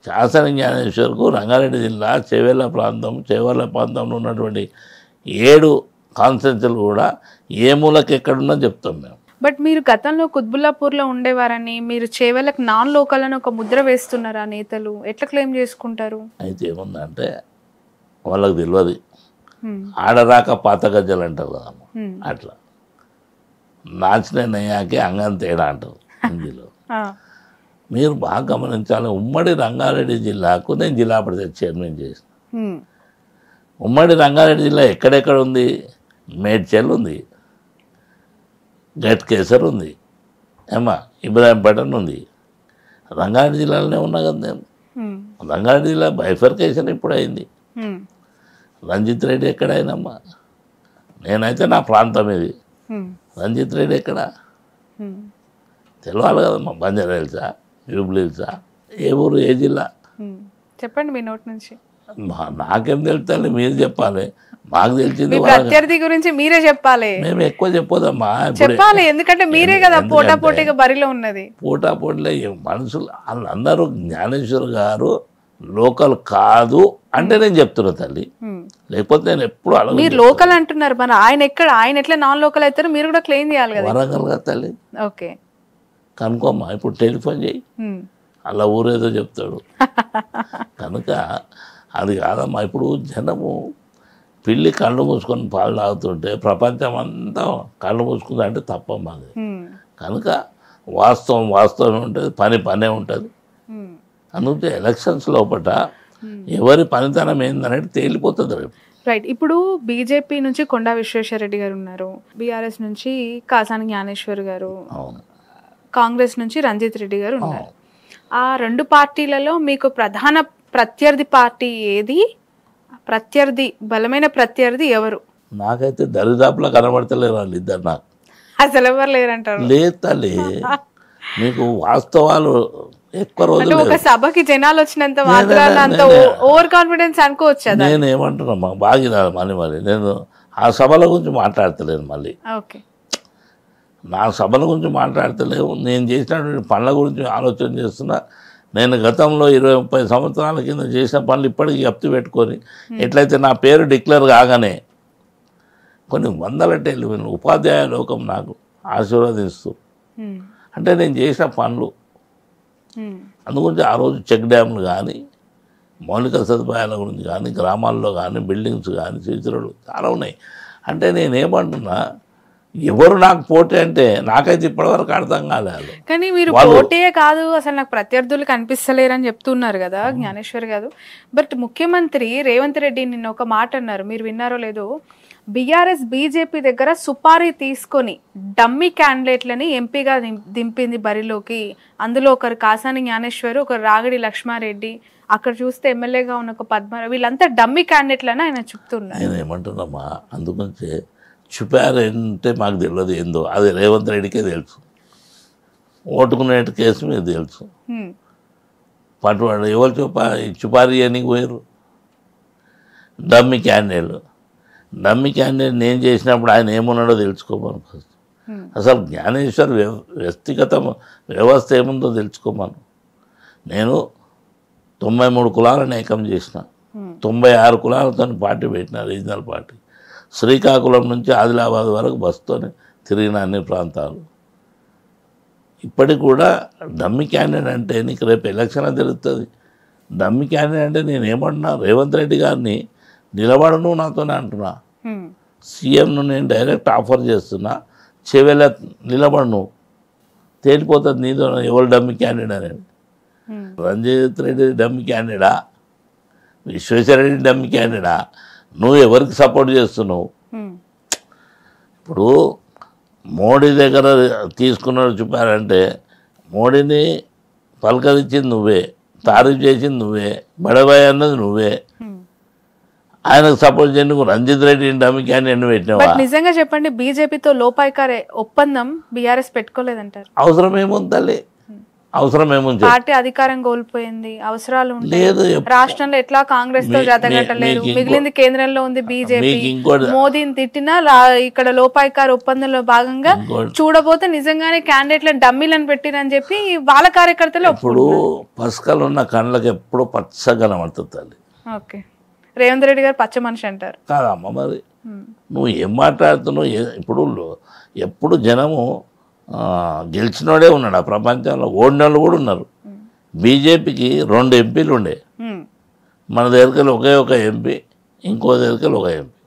కాసాని జ్ఞానేశ్వర్కు రంగారెడ్డి జిల్లా చేవెళ్ళ ప్రాంతంలో ఉన్నటువంటి 7 కాన్స్టిట్యున్సీలు కూడా ఏ మూలకి ఎక్కడున్నా చెప్తాం మేము. బట్ మీరు గతంలో కుత్బుల్లాపూర్లో ఉండేవారని, మీరు చేవెళ్ళకి నాన్ లోకల్ అని ఒక ముద్ర వేస్తున్నారా నేతలు? ఎట్లా క్లెయిమ్ చేసుకుంటారు? అయితే ఏముందంటే వాళ్ళకి తెలియదు, ఆడరాక పాత గజ్జలు అంటారు కదా, అట్లా నాచిన నయ్యాకే అంగం తేడా అంటారు హిందీలో. మీరు బాగా గమనించాలి, ఉమ్మడి రంగారెడ్డి జిల్లాకు నేను జిల్లా పరిషత్ చైర్మన్ చేసిన. ఉమ్మడి రంగారెడ్డి జిల్లా ఎక్కడెక్కడ ఉంది? మేడ్చల్ ఉంది, గట్కేసర్ ఉంది, ఏమా ఇబ్రాహీంపట్నం ఉంది. రంగారెడ్డి జిల్లాలోనే ఉన్నా కదా నేను. రంగారెడ్డి జిల్లా బైఫర్కేషన్ ఇప్పుడు అయింది. రంజిత్ రెడ్డి ఎక్కడైనమ్మా? నేనైతే నా ప్రాంతం ఇది. రంజిత్ రెడ్డి ఎక్కడ తెలవాలి కదమ్మా. బంజారా హిల్సా, జూబ్లీ హిల్సా, ఏ ఊరు, ఏ జిల్లా? చెప్పండి మీ నోట్ నుంచి. నాకేం తెలుస్తుంది, మీరు చెప్పాలి. మాకు తెలిసింది ప్రత్యర్థి గురించి మీరే చెప్పాలి. మేము ఎక్కువ చెప్పొద్దమ్మా, చెప్పాలి. ఎందుకంటే మీరే కదా పోటాపోటీగా బరిలో ఉన్నది. పోటాపోటీలో మనుషులు వాళ్ళందరూ జ్ఞానేశ్వర్ గారు లోకల్ కాదు అంటే నేను చెప్తున్నా తల్లి. లేకపోతే నేను ఎప్పుడు మీరు లోకల్ అంటున్నారు, మరి ఆయన ఎట్లా నాన్ లోకల్ అవుతారు? మీరు కూడా క్లెయిమ్ చేయాలి కదా. వరంగల్ కదా తల్లి. ఓకే, కనుకోమ్మా. ఇప్పుడు టెలిఫోన్ చేయి, అలా ఊరేదో చెప్తాడు. కనుక అది కాదమ్మా. ఇప్పుడు జనము పిల్లి కళ్ళు మూసుకొని పాలు తాగుతుంటే ప్రపంచం అంతా కళ్ళు మూసుకుంది అంటే తప్పమ్మా అది. కనుక వాస్తవం ఉంటుంది, పనే ఉంటుంది. అందుకే ఎలక్షన్స్ లోపల ఎవరి పనితనం ఏందనేది తేలిపోతుంది రేపు. రైట్. ఇప్పుడు బీజేపీ నుంచి కొండా విశ్వేశ్వరరెడ్డి గారు ఉన్నారు, బీఆర్ఎస్ నుంచి కాసాని జ్ఞానేశ్వర్ గారు, కాంగ్రెస్ నుంచి రంజిత్ రెడ్డి గారు ఉన్నారు. ఆ 2 పార్టీలలో మీకు ప్రధాన ప్రత్యర్థి పార్టీ ఏది? బలమైన ప్రత్యర్థి ఎవరు? నాకైతే దరిదాపులా కనబడతలేరు వాళ్ళు ఇద్దరు. నాకు అసలు ఎవరు లేరంటారు? లేదు తల్లి, మీకు వాస్తవాలు ఎక్కువ రోజులు. ఒక సభకి జనాలు వచ్చినంత మాత్రాన అంత ఓవర్ కాన్ఫిడెన్స్ అనుకోవచ్చు. నేను ఏమంటున్నా బాగా మరి నేను ఆ సభల గురించి మాట్లాడతలేను. మళ్ళీ నా సభల గురించి మాట్లాడతలేవు, నేను చేసినటువంటి పనుల గురించి ఆలోచన చేస్తున్నా. నేను గతంలో 20-30 సంవత్సరాల కింద చేసిన పనులు ఇప్పటికీ జప్తు పెట్టుకొని, ఎట్లయితే నా పేరు డిక్లేర్ కాగానే కొన్ని వందల ఉపాధ్యాయ లోకం నాకు ఆశీర్వదిస్తూ, అంటే నేను చేసిన పనులు. అందుగురించి ఆ రోజు చెక్ డ్యామ్లు కానీ, మౌలిక సదుపాయాల గురించి కానీ, గ్రామాల్లో కానీ, బిల్డింగ్స్ కానీ, సీసీరోడ్లు చాలా ఉన్నాయి. అంటే నేనేమంటున్నా, ఎవరు నాకు పోటీ అంటే నాకైతే ఇప్పటివరకు అర్థం కాలేదు. కానీ మీరు పోటీ కాదు, అసలు నాకు ప్రత్యర్థులు కనిపిస్తలేరని చెప్తున్నారు కదా జ్ఞానేశ్వర్ గారు. బట్ ముఖ్యమంత్రి రేవంత్ రెడ్డి నిన్న ఒక మాట అన్నారు, మీరు విన్నారో లేదో, బీఆర్ఎస్ బీజేపీ దగ్గర సుపారీ తీసుకొని డమ్మీ క్యాండిడేట్లని ఎంపీగా దింపింది బరిలోకి. అందులో ఒకరు కాసాని జ్ఞానేశ్వర్, ఒకరు రాగడి లక్ష్మారెడ్డి, అక్కడ చూస్తే ఎమ్మెల్యేగా ఉన్న ఒక పద్మారావు, వీళ్ళంతా డమ్మీ క్యాండిడేట్లని ఆయన చెప్తున్నారు. ఆయన ఏమంటున్నామా, అందుగురించి చూపారంటే మాకు తెలియదు ఏందో, అది రేవంత్ రెడ్డికే తెలుసు. ఓటుకునే కేసు మీకు తెలుసు. పట్టువాడు ఎవరు చుపారీ అని పోయారు డమ్మీ క్యాండిడేట్లు. డమ్మీ క్యాండిడేట్ నేను చేసినప్పుడు ఆయన ఏమున్నాడో తెలుసుకోమను ఫస్ట్. అసలు జ్ఞానేశ్వర్ వ్యక్తిగత వ్యవస్థ ఏముందో తెలుసుకోమను. నేను 93 కులాలను ఏకం చేసిన, 96 కులాలతో పార్టీ పెట్టిన, రీజనల్ పార్టీ. శ్రీకాకుళం నుంచి ఆదిలాబాద్ వరకు బస్సుతోనే తిరిగిన అన్ని ప్రాంతాలు. ఇప్పటికి కూడా డమ్మీ క్యాండిడేట్ అంటే నీకు రేపు ఎలక్షన్ తెలుస్తుంది. డమ్మీ క్యాండిడేట్ అంటే నేను ఏమంటున్నా, రేవంత్ రెడ్డి గారిని నిలబడను నాతోనే అంటున్నా. సీఎంను నేను డైరెక్ట్ ఆఫర్ చేస్తున్నా, చెవెల నిలబడను, తేలిపోతుంది నీతో ఎవరు డమ్మీ క్యాండిడేట్ అనేది. రంజిత్ రెడ్డి డమ్మీ క్యాండిడేటా, విశ్వేశ్వరరెడ్డి డమ్మీ క్యాండిడేటా, నువ్వు ఎవరికి సపోర్ట్ చేస్తున్నావు? ఇప్పుడు మోడీ దగ్గర తీసుకున్నాడు చూపారంటే, మోడీని పలకరించింది నువ్వే, తారీఫ్ చేసింది నువ్వే, బడబాయ్ అన్నది నువ్వే. ఆయనకు సపోర్ట్ చేయడానికి రంజిత్ రెడ్డి డమ్మీ క్యాండిడేట్ పెట్టినావా? నిజంగా చెప్పండి, బీజేపీతో లోపాయికారే ఒప్పందం బీఆర్ఎస్ పెట్టుకోలేదంటారు. అవసరం ఏముంది తల్లి, అవసరం ఏముంది? పార్టీ అధికారం కోల్పోయింది, అవసరాలు లేదు. రాష్ట్రంలో ఎట్లా కాంగ్రెస్ తో జతగట్టలేరు, మిగిలింది కేంద్రంలో ఉంది బీజేపీ. మోదీని తిట్టినా ఇక్కడ లోపాయికార ఒప్పందంలో భాగంగా చూడబోతే నిజంగానే క్యాండిడేట్లను డమ్మీలను పెట్టిరని చెప్పి వాళ్ళ కార్యకర్తలు. ఇప్పుడు పసుకలు ఉన్న కళ్ళకి ఎప్పుడు పచ్చగా కనబడుతుంది. ఓకే, రేవంత్ రెడ్డి గారు పచ్చ మనిషి అంటారు కాదమ్మ. మరి నువ్వు ఏం మాట్లాడుతున్నావు? ఇప్పుడు ఎప్పుడు జనము గెలిచినోడే ఉన్నాడు ఆ ప్రపంచంలో, ఓడినోళ్ళు కూడా ఉన్నారు. బీజేపీకి 2 ఎంపీలు ఉండే, మన దగ్గరికి ఒకే ఒక ఎంపీ, ఇంకో దగ్గరికి ఒక ఎంపీ.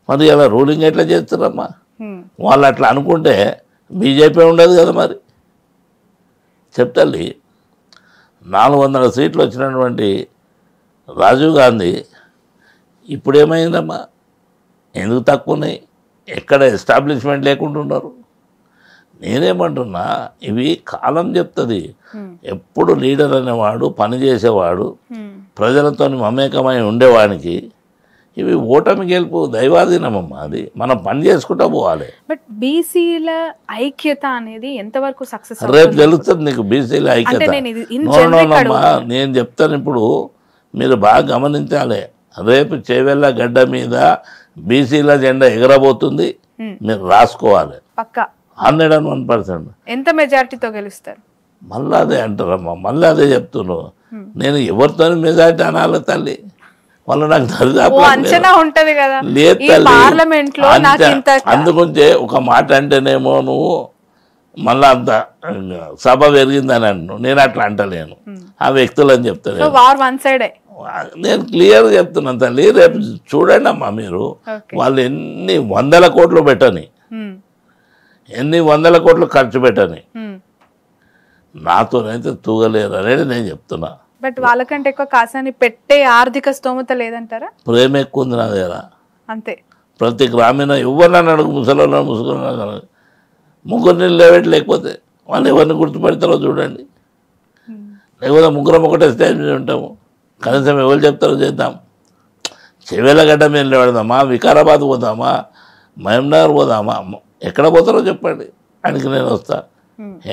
మరి ఇలా రూలింగ్ ఎట్లా చేస్తారమ్మా? వాళ్ళు అట్లా అనుకుంటే బీజేపీ ఉండదు కదా. మరి చెప్తాలి, 400 సీట్లు వచ్చినటువంటి రాజీవ్ గాంధీ ఇప్పుడు ఏమైందమ్మా? ఎందుకు తక్కువ ఉన్నాయి? ఎక్కడ ఎస్టాబ్లిష్మెంట్ లేకుండా ఉన్నారు. నేనేమంటున్నా, ఇవి కాలం చెప్తుంది. ఎప్పుడు లీడర్ అనేవాడు, పనిచేసేవాడు, ప్రజలతో మమేకమై ఉండేవాడికి ఇవి ఓటమి గెలుపు దైవాధీనమమ్మా. అది మనం పని చేసుకుంటా పోవాలి. బట్ బీసీల ఐక్యత అనేది ఎంతవరకు సక్సెస్? రేపు తెలుస్తుంది నీకు బీసీల ఐక్యత. నేను చెప్తాను, ఇప్పుడు మీరు బాగా గమనించాలి. రేపు చేవెళ్ళ గడ్డ మీద బీసీల జెండా ఎగరబోతుంది, మీరు రాసుకోవాలి. పక్కా 101%. ఎంత మెజారిటీతో గెలుస్తారు? మళ్ళీ అదే అంటారమ్మా, మళ్ళీ అదే చెప్తున్నావు. నేను ఎవరితో మెజారిటీ అనాలి తల్లి? మళ్ళీ నాకు అంచనా ఉంటది కదా లేదు తల్లి. అందుకుంటే ఒక మాట అంటేనేమో నువ్వు మళ్ళీ అంత సభ పెరిగిందని అంటున్నావు. నేను అట్లా అంటలేను, ఆ వ్యక్తులు అని చెప్తాను. నేను క్లియర్గా చెప్తున్నాను తల్లి. రేపు చూడండి అమ్మా, మీరు వాళ్ళు ఎన్ని 100 కోట్లు పెట్టని, ఎన్ని 100 కోట్లు ఖర్చు పెట్టని, నాతోనైతే తూగలేరు అనేది నేను చెప్తున్నా. బట్ వాళ్ళకంటే ఎక్కువ కాసాని పెట్టే ఆర్థిక స్తోమత లేదంటారా? ప్రేమ ఎక్కువ ఉంది నా దగ్గర అంతే. ప్రతి గ్రామీణ ఎవరినైనా అడుగు, ముసలి ముగ్గురిని లేకపోతే వాళ్ళు ఎవరిని గుర్తుపెడతారో చూడండి. లేకపోతే ముగ్గురం ఒకటే స్టేజ్ మీద ఉంటాము, కనీసం ఎవరు చెప్తారో చేద్దాం. చెవేలగడ్డ మీద నిలబడదామా, వికారాబాద్ పోదామా, మహమ్నగర్ పోదామా, ఎక్కడ పోతారో చెప్పండి, ఆయనకి నేను వస్తా.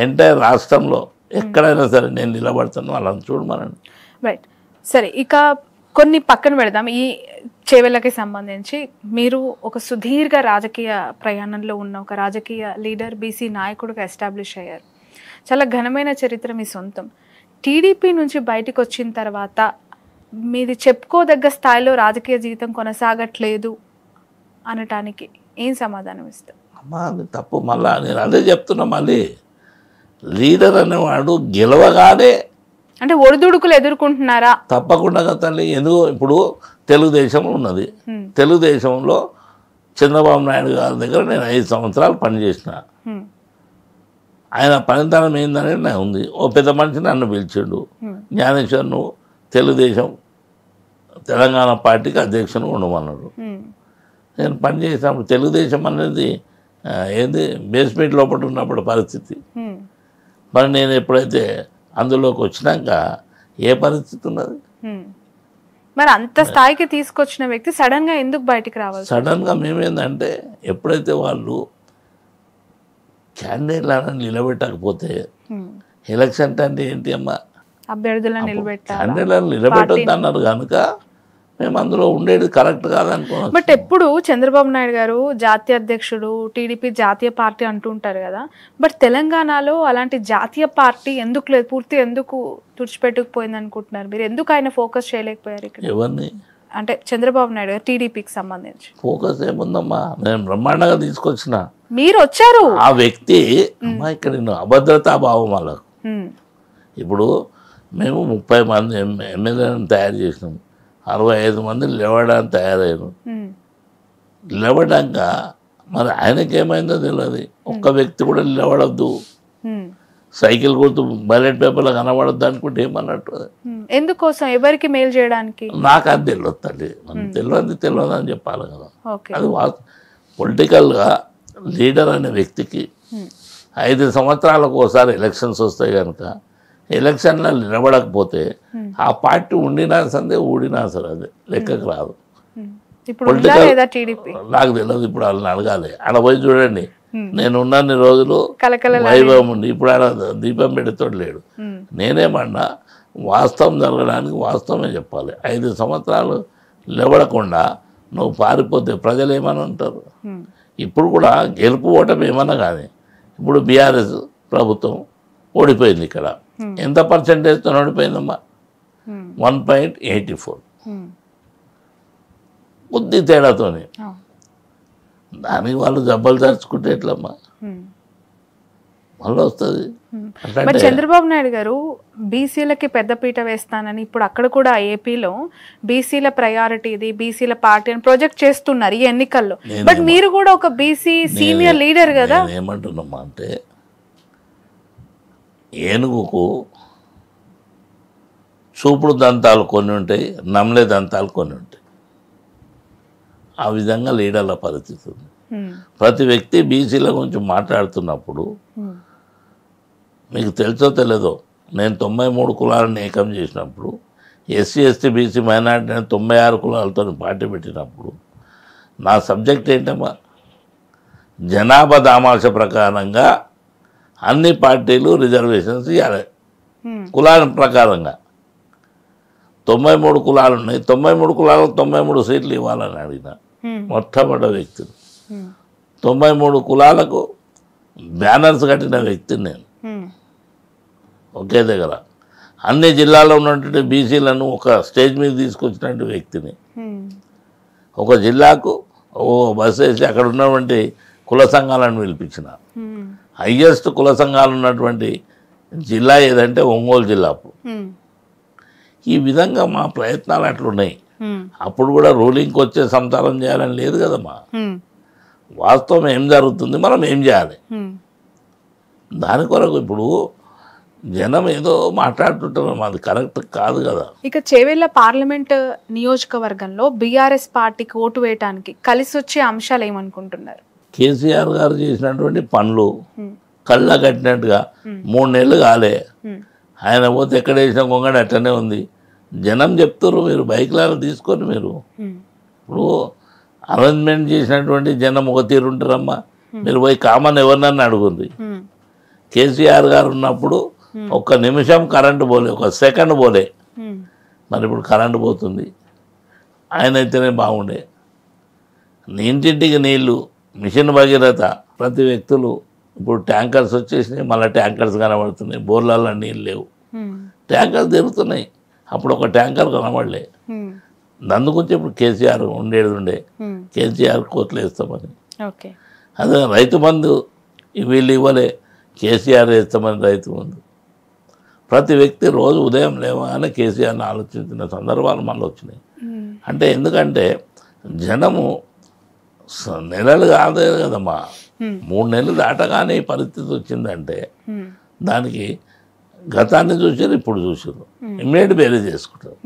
ఎంటైర్ రాష్ట్రంలో ఎక్కడైనా సరే నేను నిలబడతాను, వాళ్ళని చూడమనండి. రైట్, సరే. ఇక కొన్ని పక్కన పెడదాం. ఈ చేవెళ్ళకి సంబంధించి మీరు ఒక సుదీర్ఘ రాజకీయ ప్రయాణంలో ఉన్న ఒక రాజకీయ లీడర్, బీసీ నాయకుడిగా ఎస్టాబ్లిష్ అయ్యారు. చాలా ఘనమైన చరిత్ర మీ సొంతం. టీడీపీ నుంచి బయటకు వచ్చిన తర్వాత మీది చెప్పుకోదగ్గ స్థాయిలో రాజకీయ జీవితం కొనసాగట్లేదు అనటానికి ఏం సమాధానం ఇస్తారు? అమ్మా అది తప్పు. మళ్ళా నేను అదే చెప్తున్నా, మళ్ళీ లీడర్ అనేవాడు గెలవగానే అంటే ఒడిదుడుకులు ఎదుర్కొంటున్నారా? తప్పకుండా కదా తల్లి. ఎందుకు ఇప్పుడు తెలుగుదేశం ఉన్నది, తెలుగుదేశంలో చంద్రబాబు నాయుడు గారి దగ్గర నేను 5 సంవత్సరాలు పనిచేసిన. ఆయన పనితనం ఏందనేది నాకు ఉంది. ఓ పెద్ద మనిషి నన్ను పిలిచిండు, జ్ఞానేశ్వర్ నువ్వు తెలుగుదేశం తెలంగాణ పార్టీకి అధ్యక్షుడు ఉండమన్నాడు. నేను పనిచేసినప్పుడు తెలుగుదేశం అనేది ఏంది బేస్మెంట్ లోపల ఉన్నప్పుడు పరిస్థితి. మరి నేను ఎప్పుడైతే అందులోకి వచ్చినాక ఏ పరిస్థితి ఉన్నది? మరి అంత స్థాయికి తీసుకొచ్చిన వ్యక్తి సడన్గా ఎందుకు బయటికి రావాలి? సడన్గా మేమేందంటే ఎప్పుడైతే వాళ్ళు క్యాండిడేట్లను నిలబెట్టకపోతే ఎలక్షన్ అంటే ఏంటి అమ్మా, అభ్యర్థులను నిలబెట్టాలి, క్యాండిడేట్లను నిలబెట్టొద్దు అన్నారు కనుక మేము అందులో ఉండేది కరెక్ట్ కాదనుకున్నాం. బట్ ఎప్పుడు చంద్రబాబు నాయుడు గారు జాతీయ అధ్యక్షుడు, టీడీపీ జాతీయ పార్టీ అంటుంటారు కదా, బట్ తెలంగాణలో అలాంటి జాతీయ పార్టీ ఎందుకు లేదు, పూర్తి ఎందుకు తుడిచిపెట్టుకుపోయింది అనుకుంటున్నారు మీరు? ఎందుకు ఆయన ఫోకస్ చేయలేకపోయారు ఇక్కడ? ఎవరిని అంటే చంద్రబాబు నాయుడు గారు టీడీపీకి సంబంధించి ఫోకస్ ఏముందమ్మా, నేను బ్రహ్మాండంగా తీసుకొచ్చిన. మీరు వచ్చారు, ఆ వ్యక్తి అమ్మా ఇక్కడ అభద్రతా భావం వాళ్ళకు. ఇప్పుడు మేము 30 మంది ఎమ్మెల్యేలను తయారు చేసినాం, 65 మంది లేవడానికి తయారయ్యారు. లేవడాక మరి ఆయనకి ఏమైందో తెలియదు, ఒక్క వ్యక్తి కూడా లేవడద్దు, సైకిల్ గుర్తు బ్యాలెట్ పేపర్లో కనబడద్దు అనుకుంటే ఏమన్నట్టు. ఎందుకోసం, ఎవరికి మేలు చేయడానికి? నాకు అది తెలియదు తల్లి, మనం తెలియదు అని చెప్పాలి కదా. అది పొలిటికల్గా లీడర్ అనే వ్యక్తికి 5 సంవత్సరాలకు ఒకసారి ఎలక్షన్స్ వస్తాయి కనుక ఎలక్షన్లో నిలబడకపోతే ఆ పార్టీ ఉండినా సరే ఊడినా సరే అది లెక్కకు రాదు. పొలిటికల్ నాకు తెలియదు, ఇప్పుడు వాళ్ళని అడగాలి. ఆడ పోయి చూడండి, నేను ఉన్నన్ని రోజులు వైభవం ఉండి ఇప్పుడు ఆడ దీపం పెడితోడు లేడు. నేనేమన్నా వాస్తవం జరగడానికి వాస్తవమే చెప్పాలి. 5 సంవత్సరాలు నిలబడకుండా నువ్వు పారిపోతే ప్రజలు ఏమని ఉంటారు? ఇప్పుడు కూడా గెలుపు ఓటమి ఏమన్నా కానీ ఇప్పుడు బీఆర్ఎస్ ప్రభుత్వం ఓడిపోయింది. ఇక్కడ ఎంత పర్సెంటేజ్తో ఓడిపోయిందమ్మా? 1.84, కొద్ది తేడాతోని. దానికి వాళ్ళు జబ్బలు తరుచుకుంటే ఎట్లమ్మా మళ్ళీ వస్తుంది. చంద్రబాబు నాయుడు గారు బీసీలకి పెద్దపీట వేస్తానని ఇప్పుడు అక్కడ కూడా ఏపీలో బీసీల ప్రయారిటీ ఇది, బీసీల పార్టీ అని ప్రొజెక్ట్ చేస్తున్నారు ఈ ఎన్నికల్లో. బట్ మీరు కూడా ఒక బీసీ సీనియర్ లీడర్ కదా. ఏమంటున్నామా అంటే ఏనుగుకు చూపుడు దంతాలు కొన్ని ఉంటాయి, నమ్మలే దంతాలు కొన్ని ఉంటాయి. ఆ విధంగా లీడర్ల పరిస్థితి ఉంది. ప్రతి వ్యక్తి బీసీల గురించి మాట్లాడుతున్నప్పుడు మీకు తెలుసో తెలియదో, నేను 93 కులాలను ఏకం చేసినప్పుడు, ఎస్సీ ఎస్టీ బీసీ మైనార్టీ 96 కులాలతో పార్టీ పెట్టినప్పుడు నా సబ్జెక్ట్ ఏంటమ్మా, జనాభా దామాష ప్రకారంగా అన్ని పార్టీలు రిజర్వేషన్స్ ఇవ్వాలి. కులాల ప్రకారంగా 93 కులాలు ఉన్నాయి, 93 కులాలకు 93 సీట్లు ఇవ్వాలని అడిగిన మొట్టమొదటి వ్యక్తులు. 93 కులాలకు బ్యానర్స్ కట్టిన వ్యక్తిని నేను. ఒకే దగ్గర అన్ని జిల్లాల్లో ఉన్నటువంటి బీసీలను ఒక స్టేజ్ మీద తీసుకొచ్చినటువంటి వ్యక్తిని. ఒక జిల్లాకు బస్సు వేసి అక్కడ ఉన్నటువంటి కుల సంఘాలను పిలిపించిన. హయ్యెస్ట్ కుల సంఘాలు ఉన్నటువంటి జిల్లా ఏదంటే ఒంగోలు జిల్లా. ఈ విధంగా మా ప్రయత్నాలు అట్లున్నాయి. అప్పుడు కూడా రూలింగ్కి వచ్చే సంసారం చేయాలని లేదు కదమ్మా. వాస్తవం ఏం జరుగుతుంది, మనం ఏం చేయాలి దాని కొరకు. ఇప్పుడు జనం ఏదో మాట్లాడుతుంటారు, అది కరెక్ట్ కాదు కదా. ఇక చేవెళ్ళ పార్లమెంట్ నియోజకవర్గంలో బీఆర్ఎస్ పార్టీకి ఓటు వేయడానికి కలిసి వచ్చే అంశాలు ఏమనుకుంటున్నారు? కేసీఆర్ గారు చేసినటువంటి పనులు కళ్ళ కట్టినట్టుగా 3 నెలలు కాలే, ఆయన పోతే ఎక్కడ వేసిన కొంగడ అట్టనే ఉంది. జనం చెప్తారు, మీరు బైక్లలో తీసుకొని మీరు ఇప్పుడు అరేంజ్మెంట్ చేసినటువంటి జనం ఒక తీరు ఉంటారమ్మా. మీరు పోయి కామన్ ఎవరినన్నా అడుగుంది. కేసీఆర్ గారు ఉన్నప్పుడు 1 నిమిషం కరెంటు పోలే, 1 సెకండ్ పోలే. మరి ఇప్పుడు కరెంటు పోతుంది. ఆయన అయితేనే బాగుండే. ఇంటింటికి నీళ్ళు, మిషన్ భగీరథ, ప్రతి వ్యక్తులు ఇప్పుడు ట్యాంకర్స్ వచ్చేసినాయి, మళ్ళీ ట్యాంకర్స్ కనబడుతున్నాయి. బోర్లలో నీళ్ళు లేవు, ట్యాంకర్స్ తిరుగుతున్నాయి. అప్పుడు ఒక ట్యాంకర్ కనబడలే. దాని గురించి ఇప్పుడు కేసీఆర్ ఉండే కేసీఆర్ కోట్లు వేస్తామని. అదే రైతు బంధు వీళ్ళు ఇవ్వలే, కేసీఆర్ వేస్తామని రైతు బంధు. ప్రతి వ్యక్తి రోజు ఉదయం లేవగానే కేసీఆర్ని ఆలోచించిన సందర్భాలు మళ్ళీ వచ్చినాయి. అంటే ఎందుకంటే జనము నెలలు కాదే కదమ్మా, 3 నెలలు దాటగానే ఈ పరిస్థితి వచ్చిందంటే దానికి గతాన్ని చూసారు, ఇప్పుడు చూసారు, ఇమ్మీడియట్ బేరీ చేసుకుంటారు.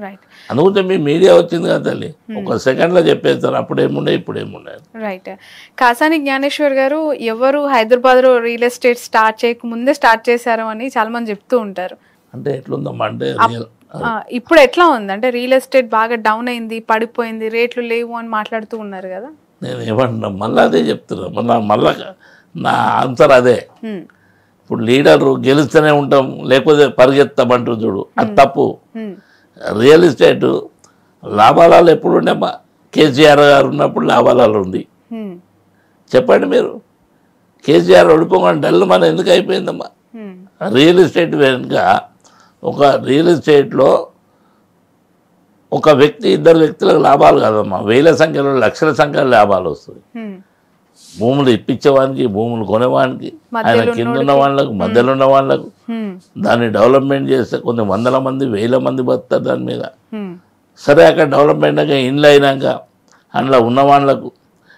రైట్ అందుకే మీ మీడియా వచ్చింది కదా తల్లి, ఒక సెకండ్లో చెప్పేస్తారు అప్పుడేముండే ఇప్పుడేముండే. రైట్. కాసాని జ్ఞానేశ్వర్ గారు ఎవరు హైదరాబాద్లో రియల్ ఎస్టేట్ స్టార్ట్ చేయకముందే స్టార్ట్ చేశారు అని చాలా మంది చెప్తూ ఉంటారు. అంటే ఎట్లుందమ్మా అంటే ఇప్పుడు ఎట్లా ఉంది అంటే రియల్ ఎస్టేట్ బాగా డౌన్ అయింది, పడిపోయింది, రేట్లు లేవు అని మాట్లాడుతూ ఉన్నారు కదా. నేను ఏమంటున్నా మళ్ళీ అదే చెప్తున్నా, మళ్ళా నా ఆన్సర్ అదే. ఇప్పుడు లీడరు గెలుస్తూనే ఉంటాం లేకపోతే పరిగెత్తామంటూ చూడు, అది తప్పు. రియల్ ఎస్టేట్ లాభాలు ఎప్పుడు ఉండేమ్మా? కేసీఆర్ గారు ఉన్నప్పుడు లాభాలు ఉంది. చెప్పండి మీరు, కేసీఆర్ ఓడిపోకుండా డల్ మన ఎందుకు అయిపోయిందమ్మా? రియల్ ఎస్టేట్ వెనుక ఒక రియల్ ఎస్టేట్లో ఒక వ్యక్తి ఇద్దరు వ్యక్తులకు లాభాలు కాదమ్మా, వేల సంఖ్యలో లక్షల సంఖ్యలో లాభాలు వస్తాయి. భూములు ఇప్పించేవానికి, భూములు కొనేవానికి, ఆయన కింద ఉన్న వాళ్ళకు, మధ్యలో ఉన్న వాళ్ళకు, దాన్ని డెవలప్మెంట్ చేస్తే కొన్ని వందల మంది వేల మంది బతుకుతారు దాని మీద. సరే అక్కడ డెవలప్మెంట్ అయ్యాక ఇండ్లు అయినాక అందులో ఉన్న వాళ్ళకు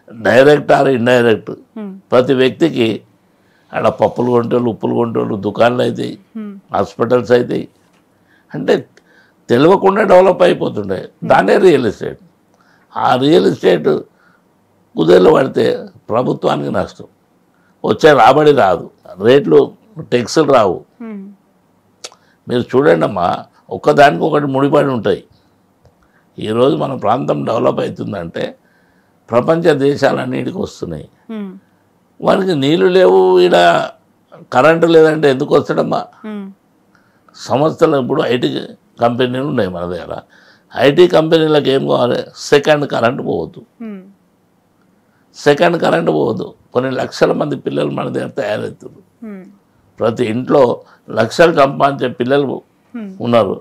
డైరెక్ట్ ఆర్ ఇండైరెక్ట్ ప్రతి వ్యక్తికి ఆడ పప్పులు కొంటోళ్ళు, ఉప్పులు కొంటోళ్ళు, దుకాణాలు అవుతాయి, హాస్పిటల్స్ అవుతాయి. అంటే తెలియకుండా డెవలప్ అయిపోతుండే, దాన్నే రియల్ ఎస్టేట్. ఆ రియల్ ఎస్టేట్ కుదేళ్ళు పడితే ప్రభుత్వానికి నష్టం, వచ్చే రాబడి రాదు, రేట్లు టెక్స్లు రావు. మీరు చూడండి అమ్మా, ఒక్కదానికి ఒకటి ముడిపడి ఉంటాయి. ఈరోజు మన ప్రాంతం డెవలప్ అవుతుందంటే ప్రపంచ దేశాలన్నిటికి వస్తున్నాయి. వానికి నీళ్ళు లేవు, ఈడ కరెంటు లేదంటే ఎందుకు వస్తాడమ్మా? సంస్థలు ఇప్పుడు ఐటీ కంపెనీలు ఉన్నాయి మన దగ్గర. ఐటీ కంపెనీలకు ఏం కావాలి? సెకండ్ కరెంటు పోవద్దు, సెకండ్ కరెంటు పోవద్దు. కొన్ని లక్షల మంది పిల్లలు మన దగ్గర తయారవుతారు. ప్రతి ఇంట్లో లక్షలు సంపాదించే పిల్లలు ఉన్నారు.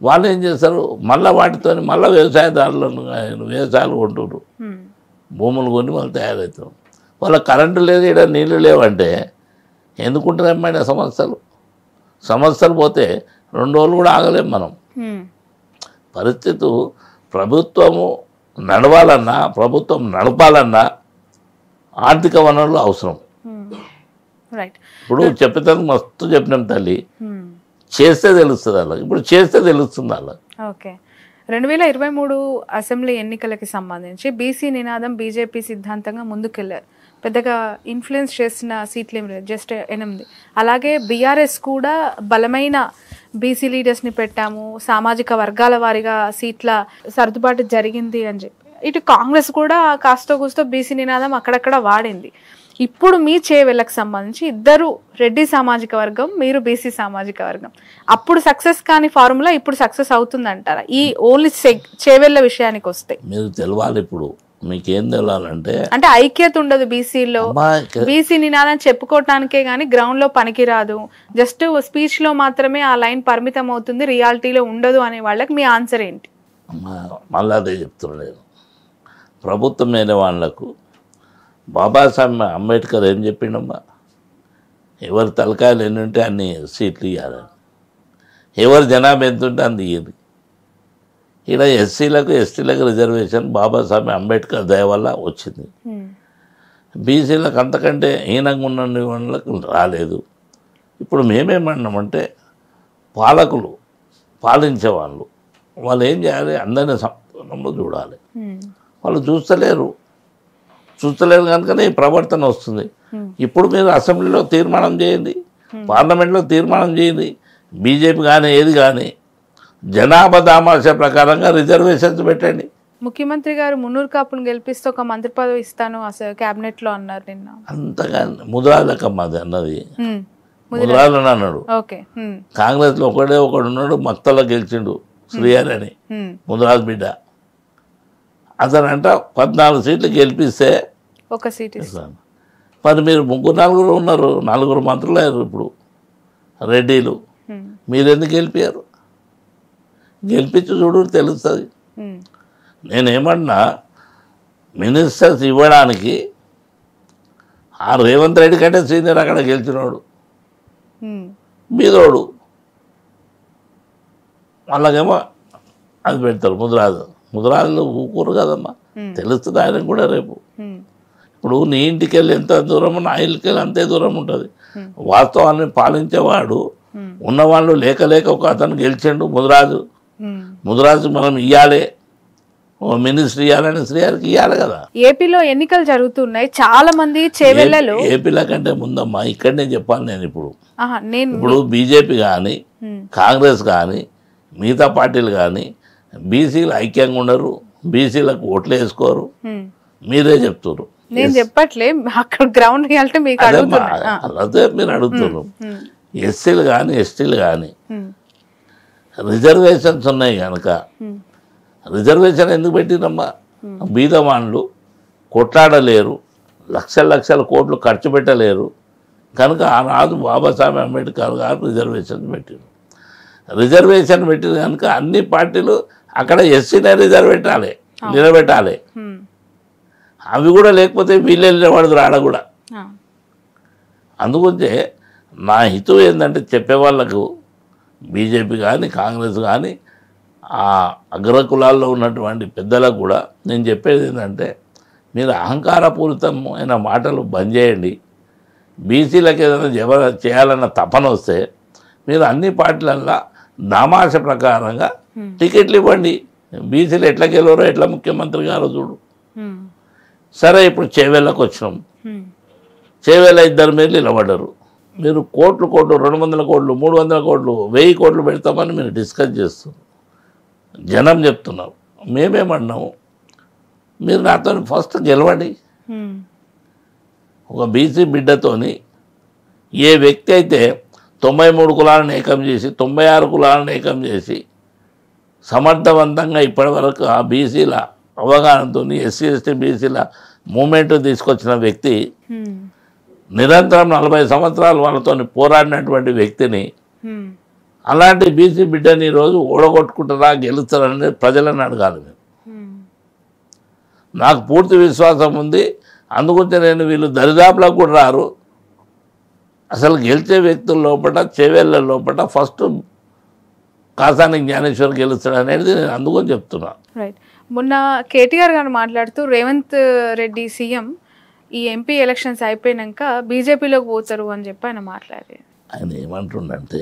వాళ్ళు ఏం చేస్తారు? మళ్ళీ వాటితో మళ్ళీ వ్యవసాయదారులను వ్యవసాయాలు కొంటున్నారు, భూములు కొని వాళ్ళు తయారవుతారు. వాళ్ళ కరెంటు లేదు, ఇక్కడ నీళ్ళు లేవంటే ఎందుకుంటారమ్మా సమస్యలు పోతే 2 రోజులు కూడా ఆగలేం మనం. పరిస్థితి ప్రభుత్వము నడవాలన్నా, ప్రభుత్వం నడపాలన్నా ఆర్థిక వనరులు అవసరం. ఇప్పుడు చెప్పేదానికి మస్తు చెప్పినాం తల్లి, చేస్తే తెలుస్తుంది అలా. ఇప్పుడు చేస్తే తెలుస్తుంది అలా. ఓకే. 2023 అసెంబ్లీ ఎన్నికలకి సంబంధించి బీసీ నినాదం బీజేపీ సిద్ధాంతంగా ముందుకెళ్లారు. పెద్దగా ఇన్ఫ్లుయెన్స్ చేసిన సీట్లు ఏమి లేదు, జస్ట్ 8. అలాగే బీఆర్ఎస్ కూడా బలమైన బీసీ లీడర్స్ని పెట్టాము, సామాజిక వర్గాల వారిగా సీట్ల సర్దుబాటు జరిగింది అని చెప్పి. ఇటు కాంగ్రెస్ కూడా కాస్తో కూస్తో బీసీ నినాదం అక్కడక్కడ వాడింది. ఇప్పుడు మీ చేవెళ్ళకు సంబంధించి ఇద్దరు రెడ్డి సామాజిక వర్గం, మీరు బీసీ సామాజిక వర్గం. అప్పుడు సక్సెస్ కాని ఫార్ములా ఇప్పుడు సక్సెస్ అవుతుందంటారా? ఈ ఓన్లీ చేవెళ్ళ విషయానికి వస్తే మీరు తెలవాలి. ఇప్పుడు మీకేం తెలవాలంటే అంటే ఐక్యత ఉండదు బీసీలో, బీసీ నినాదం చెప్పుకోవటానికే గానీ గ్రౌండ్ లో పనికిరాదు, జస్ట్ స్పీచ్ లో మాత్రమే ఆ లైన్ పరిమితం అవుతుంది, రియాలిటీలో ఉండదు అనే వాళ్ళకి మీ ఆన్సర్ ఏంటి? మళ్ళీ అదే చెప్తున్నాను. ప్రభుత్వం అయిన వాళ్లకు బాబాసాహెబ్ అంబేద్కర్ ఏం చెప్పిండమ్మా? ఎవరి తలకాయలు ఎన్ని ఉంటే అన్ని సీట్లు ఇవ్వాలని, ఎవరి జనాభా ఎంత ఉంటే అంత ఇయ్యదు. ఇక్కడ ఎస్సీలకు ఎస్టీలకు రిజర్వేషన్ బాబాసాహెబ్ అంబేద్కర్ దయ వల్ల వచ్చింది. బీసీలకు అంతకంటే హీనంగా ఉన్న వాళ్ళకు రాలేదు. ఇప్పుడు మేమేమన్నామంటే పాలకులు, పాలించే వాళ్ళు ఏం చేయాలి? అందరినీ సంపూర్ణంలో చూడాలి. వాళ్ళు చూస్తలేరు కనుకనే ఈ ప్రవర్తన వస్తుంది. ఇప్పుడు మీరు అసెంబ్లీలో తీర్మానం చేయండి, పార్లమెంట్లో తీర్మానం చేయండి, బీజేపీ కానీ ఏది కానీ జనాభా దామాష ప్రకారంగా రిజర్వేషన్స్ పెట్టండి. ముఖ్యమంత్రి గారు మున్నూరు కాపును గెలిపిస్తే ఒక మంత్రి పదవి ఇస్తాను అసలు క్యాబినెట్ లో అన్నారు నిన్న. అంతగా ముద్రాలకమ్మది అన్నది, ముద్రాలని అన్నాడు. కాంగ్రెస్ లో ఒకడు ఉన్నాడు, మక్తలో గెలిచిండు, శ్రీహరి అని, ముద్రాజ్ బిడ్డ. అతనంట 14 సీట్లు గెలిపిస్తే ఒక సీట్ ఇస్తాను. మరి మీరు 3-4 ఉన్నారు, 4 మంత్రులు అయ్యారు ఇప్పుడు రెడ్డిలు. మీరు ఎందుకు గెలిపారు? గెలిపించి చూడు తెలుస్తుంది. నేనేమన్నా మినిస్టర్స్ ఇవ్వడానికి ఆ రేవంత్ రెడ్డి కంటే సీనియర్ అక్కడ గెలిచినోడు, మీదోడు, వాళ్ళకేమో అది పెడతారు. ముద్రాజులు ఊకూరు కదమ్మా, తెలుస్తుంది ఆయనకు కూడా రేపు. ఇప్పుడు నీ ఇంటికి వెళ్ళి ఎంత దూరమో నా ఇంటికి వెళ్ళి అంతే దూరం ఉంటుంది. వాస్తవాన్ని పాలించేవాడు ఉన్నవాళ్ళు లేక ఒక అతను గెలిచిండు ముద్రాజు, ముదిరాజుకి మనం ఇవ్వాలి, ఓ మినిస్టర్ ఇవ్వాలని శ్రీహరికి ఇవ్వాలి కదా. ఏపీలో ఎన్నికలు జరుగుతున్నాయి, చాలా మంది చేవెళ్లలో. ఏపీల కంటే ముందమ్మా ఇక్కడనే చెప్పాలి నేను. నేను ఇప్పుడు బీజేపీ కానీ కాంగ్రెస్ కానీ మిగతా పార్టీలు కానీ బీసీలు ఐక్యంగా ఉండరు, బీసీలకు ఓట్లు వేసుకోరు. మీరే చెప్తున్నారు. నేను చెప్పట్లే, అక్కడ గ్రౌండ్ రియాలిటీ మీకు అదే మీరు అడుగుతున్నారు. ఎస్సీలు కానీ ఎస్టీలు కానీ రిజర్వేషన్స్ ఉన్నాయి కనుక, రిజర్వేషన్ ఎందుకు పెట్టినమ్మా? బీదవాళ్ళు కొట్లాడలేరు, లక్షల లక్షల కోట్లు ఖర్చు పెట్టలేరు కనుక ఆనాడు బాబాసాహెబ్ అంబేద్కర్ గారు రిజర్వేషన్ పెట్టారు. రిజర్వేషన్ పెట్టిన కనుక అన్ని పార్టీలు అక్కడ ఎస్సీనే నిలబెట్టాలి. అవి కూడా లేకపోతే వీళ్ళు నిలబడదు ఆడ కూడా. అందుకొచ్చే నా హితువు ఏంటంటే చెప్పేవాళ్ళకు బీజేపీ కానీ కాంగ్రెస్ కానీ ఆ అగ్రకులాల్లో ఉన్నటువంటి పెద్దలకు కూడా నేను చెప్పేది ఏంటంటే, మీరు అహంకారపూరితమైన మాటలు బంద్ చేయండి. బీసీలకు ఏదైనా చేయాలన్న తపన వస్తే మీరు అన్ని పార్టీలల్లో నామాశ ప్రకారంగా టికెట్లు ఇవ్వండి. బీసీలు ఎట్లా గెలవరో, ఎట్లా ముఖ్యమంత్రి గారో చూడు. సరే, ఇప్పుడు చేవేళ్ళకు వచ్చినాం. చేవేళ్ళ 2 మీరు నిలబడ్డారు. మీరు కోట్లు 200 కోట్లు 300 కోట్లు 1000 కోట్లు పెడతామని మీరు డిస్కస్ చేస్తున్నారు. జనం చెప్తున్నారు. మేమేమన్నాము, మీరు నాతో ఫస్ట్ గెలవండి. ఒక బీసీ బిడ్డతోని ఏ వ్యక్తి అయితే 93 కులాలను ఏకం చేసి 96 కులాలను ఏకం చేసి సమర్థవంతంగా ఇప్పటివరకు ఆ బీసీల అవగాహనతో ఎస్సీ ఎస్టీ బీసీల మూమెంట్ తీసుకొచ్చిన వ్యక్తి, నిరంతరం 40 సంవత్సరాలు వాళ్ళతో పోరాడినటువంటి వ్యక్తిని, అలాంటి బీసీ బిడ్డని ఈరోజు ఓడగొట్టుకుంటారా గెలుస్తారని ప్రజలను అడగాలి. నాకు పూర్తి విశ్వాసం ఉంది. అందుకొచ్చే నేను వీళ్ళు దరిదాపులకు కూడా రారు. అసలు గెలిచే వ్యక్తుల లోపల చేవేళ్ళ లోపల ఫస్ట్ కాసాని జ్ఞానేశ్వర్ గెలుస్తాడు అనేది నేను అందుకొని చెప్తున్నా. రైట్. మొన్న కేటీఆర్ గారు మాట్లాడుతూ రేవంత్ రెడ్డి సీఎం ఈ ఎంపీ ఎలక్షన్స్ అయిపోయినాక బీజేపీలోకి పోతారు అని చెప్పి ఆయన మాట్లాడారు. ఆయన ఏమంటుండంటే,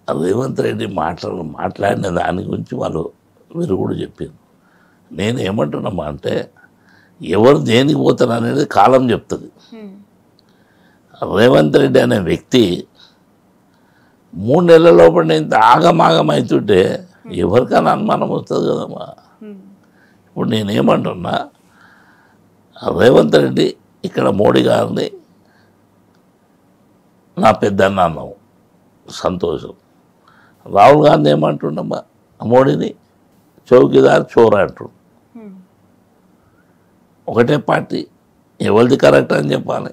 రేవంత్ రెడ్డి మాట్లాడిన దాని గురించి మీరు కూడా చెప్పింది. నేను ఏమంటున్నామా అంటే, ఎవరు దేనికి పోతారు అనేది కాలం చెప్తుంది. రేవంత్ రెడ్డి అనే వ్యక్తి 3 నెలల లోపల ఇంత ఆగమాగం అవుతుంటే ఎవరికైనా అనుమానం వస్తుంది కదమ్మా. ఇప్పుడు నేనేమంటున్నా, రేవంత్ రెడ్డి ఇక్కడ మోడీ గారిని నా పెద్దన్న అన్నావు, సంతోషం. రాహుల్ గాంధీ ఏమంటుండమ్మా, మోడీని చౌకీదార్ చోర అంటుండు. ఒకటే పార్టీ, ఎవరిది కరెక్ట్ అని చెప్పాలి.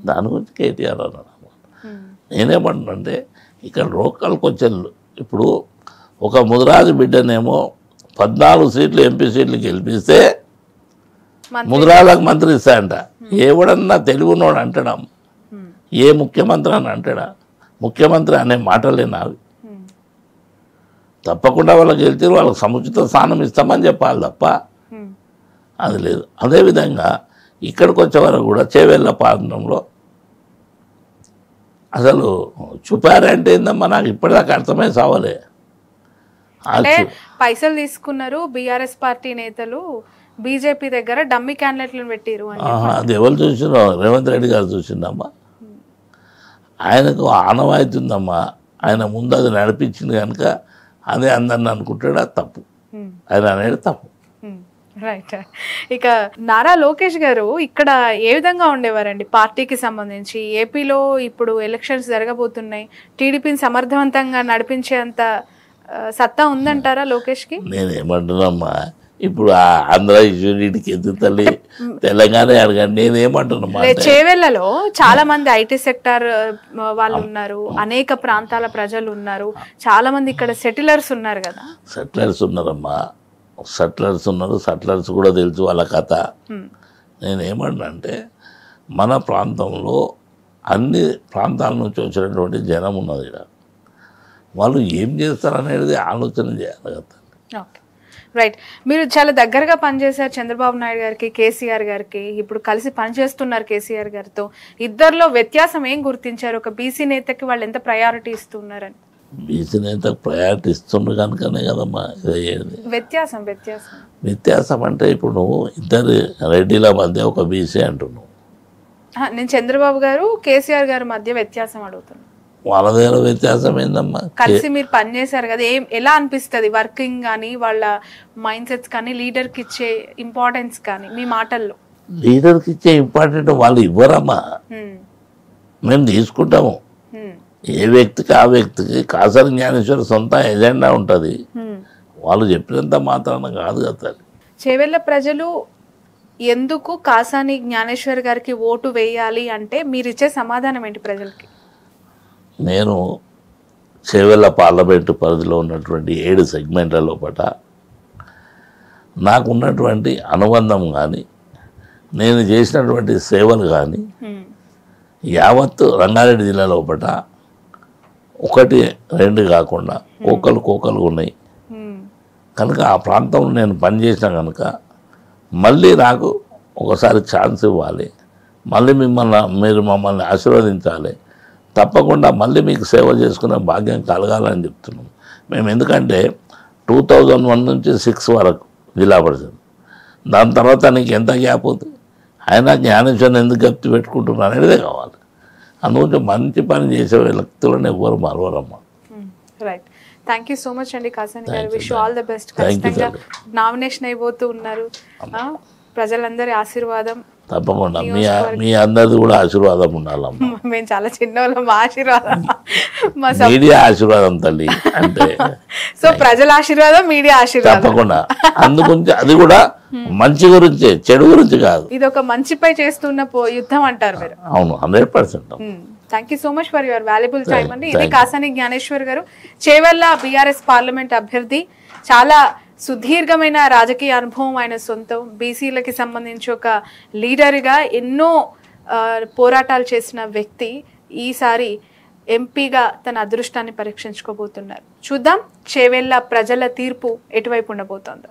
దాని గురించి కేటీఆర్ అన్నాడు. నేనేమంటున్నానంటే, ఇక్కడ లోకల్ క్వశ్చన్, ఇప్పుడు ఒక ముదిరాజు బిడ్డనేమో 14 సీట్లు ఎంపీ సీట్లు గెలిపిస్తే ముదిరాజులకు మంత్రి ఇస్తాయంట. ఎవడన్నా తెలుగునోడు అంటాడా? ఏ ముఖ్యమంత్రి అని అంటాడా? ముఖ్యమంత్రి అనే మాటలే నావి. తప్పకుండా వాళ్ళకి గెలిచి వాళ్ళకి సముచిత స్థానం ఇస్తామని చెప్పాలి తప్ప అది లేదు. అదేవిధంగా ఇక్కడికి వచ్చే వరకు కూడా చేవేళ్ళ ప్రాంతంలో అసలు చూపారంటే ఏందమ్మా, నాకు ఇప్పటిదాకా అర్థమై సావలే. అంటే పైసలు తీసుకున్నారు బీఆర్ఎస్ పార్టీ నేతలు, బీజేపీ దగ్గర డమ్మీ క్యాండిడేట్లను పెట్టిరు. అది ఎవరు చూసినా? రేవంత్ రెడ్డి గారు చూసిండమ్మా. ఆయనకు ఆనవాయితీ ఉందమ్మా. ఆయన ముందు అది నడిపించింది కనుక అదే అందరిని అనుకుంటాడు. అది తప్పు, ఆయన అనేది తప్పు. రైట్. ఇక నారా లోకేష్ గారు ఇక్కడ ఏ విధంగా ఉండేవారండి పార్టీకి సంబంధించి? ఏపీలో ఇప్పుడు ఎలక్షన్స్ జరగబోతున్నాయి, టీడీపీని సమర్థవంతంగా నడిపించేంత సత్తా ఉందంటారా లోకేష్కి? నేనేమంటున్నామ్మా, ఇప్పుడు ఆంధ్ర ఇష్యూకి ఎందుకు తల్లి, తెలంగాణ అడగండి. నేనేమంటున్నా, చేవెళ్లలో చాలా మంది ఐటీ సెక్టార్ వాళ్ళు ఉన్నారు, అనేక ప్రాంతాల ప్రజలు ఉన్నారు, చాలా మంది ఇక్కడ సెటిలర్స్ ఉన్నారు కదా. సెటిలర్స్ ఉన్నారమ్మా, సెటిలర్స్ ఉన్నారు. సెటిలర్స్ కూడా తెలుసు వాళ్ళ కథ. నేనేమంటున్నా అంటే, మన ప్రాంతంలో అన్ని ప్రాంతాల నుంచి వచ్చినటువంటి జనం ఉన్నది. వాళ్ళు ఏం చేస్తారనేది ఆలోచన చేయాలి కదా. రైట్. మీరు చాలా దగ్గరగా పనిచేశారు చంద్రబాబు నాయుడు గారికి, కేసీఆర్ గారికి, ఇప్పుడు కలిసి పనిచేస్తున్నారు కేసీఆర్ గారితో. ఇద్దరిలో వ్యత్యాసం ఏం గుర్తించారు? ఒక బీసీ నేతకి వాళ్ళు ఎంత ప్రయారిటీ ఇస్తున్నారని? బీసీ నేతకు ప్రయారిటీ ఇస్తుండ్రు కనుకనే కదమ్మా ఇది అయ్యేది. వ్యత్యాసం వ్యత్యాసం అంటే ఇప్పుడు నువ్వు ఇద్దరు రెడ్డిల మధ్య ఒక బీసీ అంటున్నావు. నేను చంద్రబాబు గారు కేసీఆర్ గారి మధ్య వ్యత్యాసం అడుగుతున్నాను. వాళ్ళ దగ్గర వ్యత్యాసం ఏందమ్మా? కలిసి మీరు పనిచేశారు కదా, ఎలా అనిపిస్తుంది వర్కింగ్ కానీ వాళ్ళ మైండ్ సెట్స్ కానీ లీడర్కి ఇచ్చే ఇంపార్టెన్స్ కానీ మీ మాటల్లో? లీడర్కి ఇచ్చే ఇంపార్టెంట్ వాళ్ళు ఇవ్వరమ్మా, మేము తీసుకుంటాము. ఏ వ్యక్తికి ఆ వ్యక్తికి కాసాని జ్ఞానేశ్వర్ సొంత ఎజెండా ఉంటుంది, వాళ్ళు చెప్పినంత మాత్రాన కాదు కదా. చేవెళ్ళ ప్రజలు ఎందుకు కాసాని జ్ఞానేశ్వర్ గారికి ఓటు వేయాలి అంటే మీరు ఇచ్చే సమాధానం ఏంటి ప్రజలకి? నేను చేవెళ్ళ పార్లమెంటు పరిధిలో ఉన్నటువంటి 7 సెగ్మెంట్ల లోపల నాకున్నటువంటి అనుబంధం కానీ నేను చేసినటువంటి సేవలు కానీ యావత్తు రంగారెడ్డి జిల్లా లోపల 1, 2 కాకుండా కోకలు ఉన్నాయి కనుక ఆ ప్రాంతంలో నేను పనిచేసిన కనుక మళ్ళీ నాకు ఒకసారి ఛాన్స్ ఇవ్వాలి, మళ్ళీ మీరు మమ్మల్ని ఆశీర్వదించాలి, తప్పకుండా మళ్ళీ మీకు సేవ చేసుకునే భాగ్యం కలగాలని చెప్తున్నాం మేము. ఎందుకంటే 2001 నుంచి 6 వరకు జిల్లా పరిషత్, దాని తర్వాత నీకు ఎంత గ్యాప్ అవుతుంది, ఆయన జ్ఞానేశ్వరం ఎందుకు గప్తి పెట్టుకుంటున్నారు అనేదే కావాలి. అందుగురించి మంచి పని చేసే వ్యక్తులను ఎవ్వరు మరవరమ్మా. Right, thank you so much అండి కాసాని గారు. Wish all the best. Nomination అయిపోతూ ఉన్నారు, ప్రజలందరి ఆశీర్వాదం తప్పకుండా మీ అందరిది కూడా ఆశీర్వాదం ఉండాలమ్మా. మేము చాలా చిన్న మా ఆశీర్వాదం మీడియా ఆశీర్వాదం తల్లి అంటే సో ప్రజల ఆశీర్వాదం మీడియా ఆశీర్వాదం తప్పకుండా. అందుగురించి అది కూడా మంచి గురించే, చెడు గురించి కాదు. ఇది ఒక మంచిపై చేస్తున్న యుద్ధం అంటారు మీరు. అవును, 100%. Thank you so much for your valuable time అండి. ఇది కాసాని జ్ఞానేశ్వర్ గారు, చేవెళ్ళ బీఆర్ఎస్ పార్లమెంట్ అభ్యర్థి. చాలా సుదీర్ఘమైన రాజకీయ అనుభవం ఆయన సొంతం. బీసీలకి సంబంధించి ఒక లీడర్గా ఎన్నో పోరాటాలు చేసిన వ్యక్తి ఈసారి ఎంపీగా తన అదృష్టాన్ని పరీక్షించుకోబోతున్నారు. చూద్దాం చేవెళ్ళ ప్రజల తీర్పు ఎటువైపు ఉండబోతోందో.